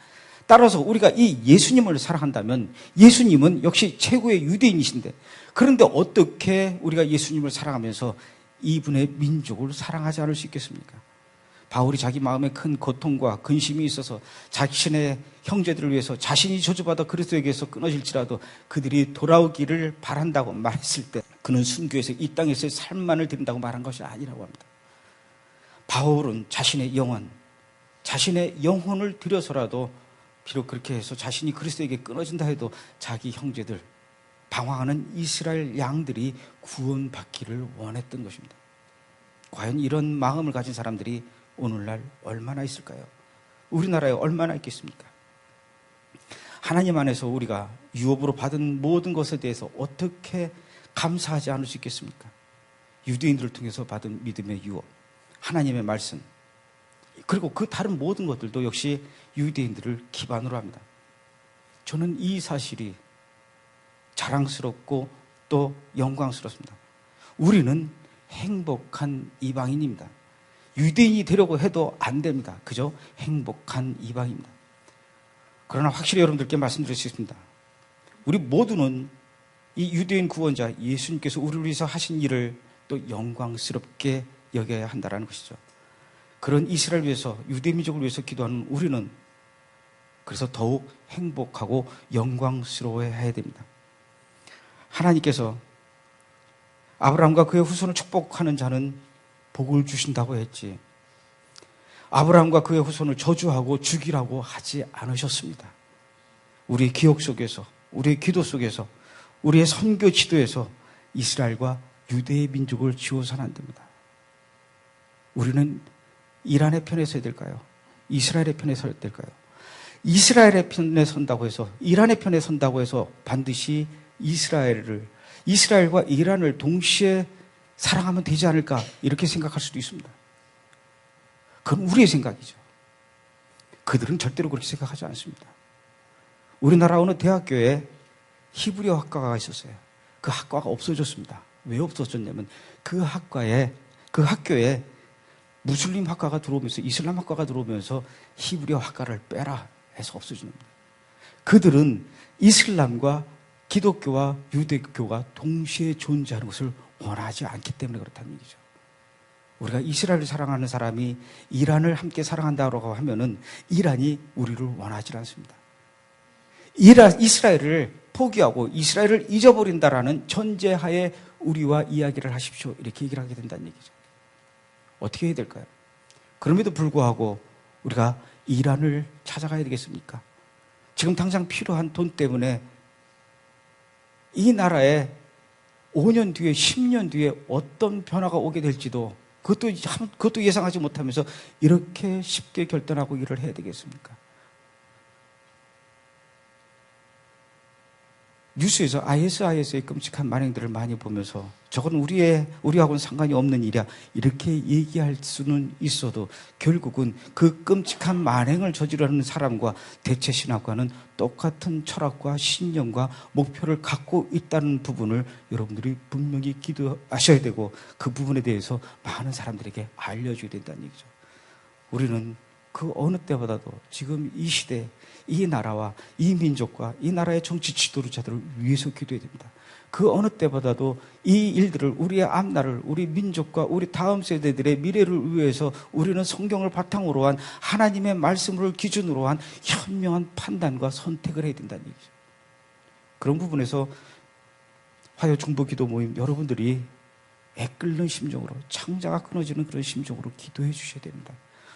따라서 우리가 이 예수님을 사랑한다면 예수님은 역시 최고의 유대인이신데, 그런데 어떻게 우리가 예수님을 사랑하면서 이분의 민족을 사랑하지 않을 수 있겠습니까? 바울이 자기 마음에 큰 고통과 근심이 있어서 자신의 형제들을 위해서 자신이 저주받아 그리스도에게서 끊어질지라도 그들이 돌아오기를 바란다고 말했을 때 그는 순교해서 이 땅에서의 삶만을 드린다고 말한 것이 아니라고 합니다. 바울은 자신의 영혼, 자신의 영혼을 들여서라도 비록 그렇게 해서 자신이 그리스도에게 끊어진다 해도 자기 형제들, 방황하는 이스라엘 양들이 구원받기를 원했던 것입니다. 과연 이런 마음을 가진 사람들이 오늘날 얼마나 있을까요? 우리나라에 얼마나 있겠습니까? 하나님 안에서 우리가 유업으로 받은 모든 것에 대해서 어떻게 감사하지 않을 수 있겠습니까? 유대인들을 통해서 받은 믿음의 유업, 하나님의 말씀, 그리고 그 다른 모든 것들도 역시 유대인들을 기반으로 합니다. 저는 이 사실이 자랑스럽고 또 영광스럽습니다. 우리는 행복한 이방인입니다. 유대인이 되려고 해도 안 됩니다. 그저 행복한 이방입니다. 그러나 확실히 여러분들께 말씀드릴 수 있습니다. 우리 모두는 이 유대인 구원자 예수님께서 우리를 위해서 하신 일을 또 영광스럽게 여겨야 한다는 것이죠. 그런 이스라엘 위해서, 유대 민족을 위해서 기도하는 우리는 그래서 더욱 행복하고 영광스러워해야 됩니다. 하나님께서 아브라함과 그의 후손을 축복하는 자는 복을 주신다고 했지, 아브라함과 그의 후손을 저주하고 죽이라고 하지 않으셨습니다. 우리의 기억 속에서, 우리의 기도 속에서, 우리의 선교 지도에서 이스라엘과 유대의 민족을 지워서는 안 됩니다. 우리는 이란의 편에 서야 될까요? 이스라엘의 편에 서야 될까요? 이스라엘의 편에 선다고 해서, 이란의 편에 선다고 해서 반드시 이스라엘과 이란을 동시에 사랑하면 되지 않을까, 이렇게 생각할 수도 있습니다. 그건 우리의 생각이죠. 그들은 절대로 그렇게 생각하지 않습니다. 우리나라 어느 대학교에 히브리어 학과가 있었어요. 그 학과가 없어졌습니다. 왜 없어졌냐면 그 학교에 무슬림 학과가 들어오면서, 이슬람 학과가 들어오면서 히브리어 학과를 빼라 해서 없어진 겁니다. 그들은 이슬람과 기독교와 유대교가 동시에 존재하는 것을 원하지 않기 때문에 그렇다는 얘기죠. 우리가 이스라엘을 사랑하는 사람이 이란을 함께 사랑한다고 하면은 이란이 우리를 원하지 않습니다. 이스라엘을 포기하고 이스라엘을 잊어버린다라는 전제하에 우리와 이야기를 하십시오, 이렇게 얘기를 하게 된다는 얘기죠. 어떻게 해야 될까요? 그럼에도 불구하고 우리가 이란을 찾아가야 되겠습니까? 지금 당장 필요한 돈 때문에 이 나라에 5년 뒤에, 10년 뒤에 어떤 변화가 오게 될지도 그것도 예상하지 못하면서 이렇게 쉽게 결단하고 일을 해야 되겠습니까? 뉴스에서 ISIS의 끔찍한 만행들을 많이 보면서 저건 우리하고는 상관이 없는 일이야, 이렇게 얘기할 수는 있어도 결국은 그 끔찍한 만행을 저지르는 사람과 대체 신학과는 똑같은 철학과 신념과 목표를 갖고 있다는 부분을 여러분들이 분명히 기도하셔야 되고, 그 부분에 대해서 많은 사람들에게 알려줘야 된다는 얘기죠. 우리는 그 어느 때보다도 지금 이 시대, 이 나라와 이 민족과 이 나라의 정치 지도자들을 위해서 기도해야 됩니다. 그 어느 때보다도 이 일들을, 우리의 앞날을, 우리 민족과 우리 다음 세대들의 미래를 위해서 우리는 성경을 바탕으로 한, 하나님의 말씀을 기준으로 한 현명한 판단과 선택을 해야 된다는 얘기죠. 그런 부분에서 화요 중보 기도 모임 여러분들이 애끓는 심정으로, 창자가 끊어지는 그런 심정으로 기도해 주셔야 됩니다.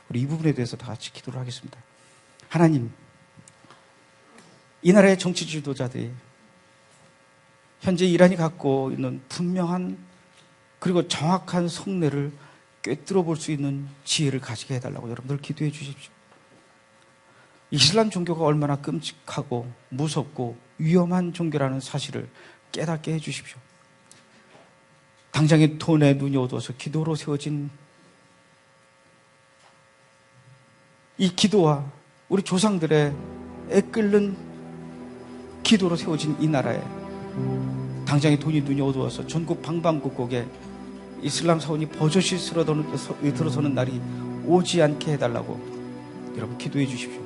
우리 이 부분에 대해서 다 같이 기도를 하겠습니다. 하나님, 이 나라의 정치 지도자들이 현재 이란이 갖고 있는 분명한 그리고 정확한 속내를 꿰뚫어 볼 수 있는 지혜를 가지게 해달라고 여러분들 기도해 주십시오. 이슬람 종교가 얼마나 끔찍하고 무섭고 위험한 종교라는 사실을 깨닫게 해 주십시오. 당장에 돈에 눈이 어두워서 기도로 세워진 이 기도와 우리 조상들의 애끓는 기도로 세워진 이 나라에 당장에 돈이 눈이 어두워서 전국 방방곡곡에 이슬람 사원이 버젓이 들어서는 날이 오지 않게 해달라고 여러분 기도해 주십시오.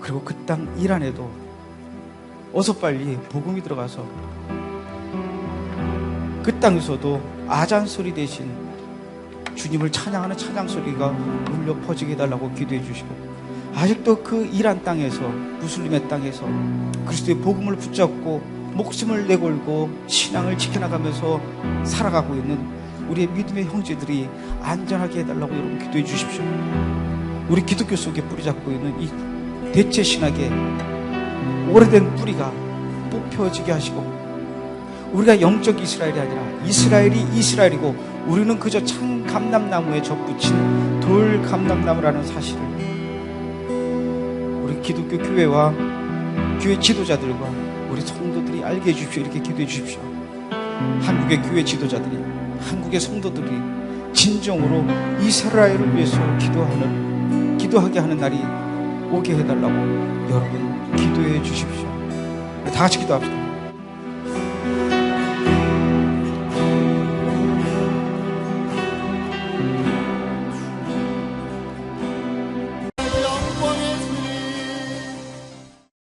그리고 그 땅 이란에도 어서 빨리 복음이 들어가서 그 땅에서도 아잔 소리 대신 주님을 찬양하는 찬양 소리가 울려 퍼지게 해달라고 기도해 주시고, 아직도 그 이란 땅에서, 무슬림의 땅에서 그리스도의 복음을 붙잡고 목숨을 내걸고 신앙을 지켜나가면서 살아가고 있는 우리의 믿음의 형제들이 안전하게 해달라고 여러분 기도해 주십시오. 우리 기독교 속에 뿌리 잡고 있는 이 대체 신학의 오래된 뿌리가 뽑혀지게 하시고, 우리가 영적 이스라엘이 아니라 이스라엘이 이스라엘이고 우리는 그저 참 감람나무에 접붙인 돌 감람나무라는 사실을 우리 기독교 교회와 교회 지도자들과 우리 성도들이 알게 해주십시오. 이렇게 기도해 주십시오. 한국의 교회 지도자들이, 한국의 성도들이 진정으로 이스라엘을 위해서 기도하게 하는 날이 오게 해달라고 여러분 기도해 주십시오. 다 같이 기도합시다.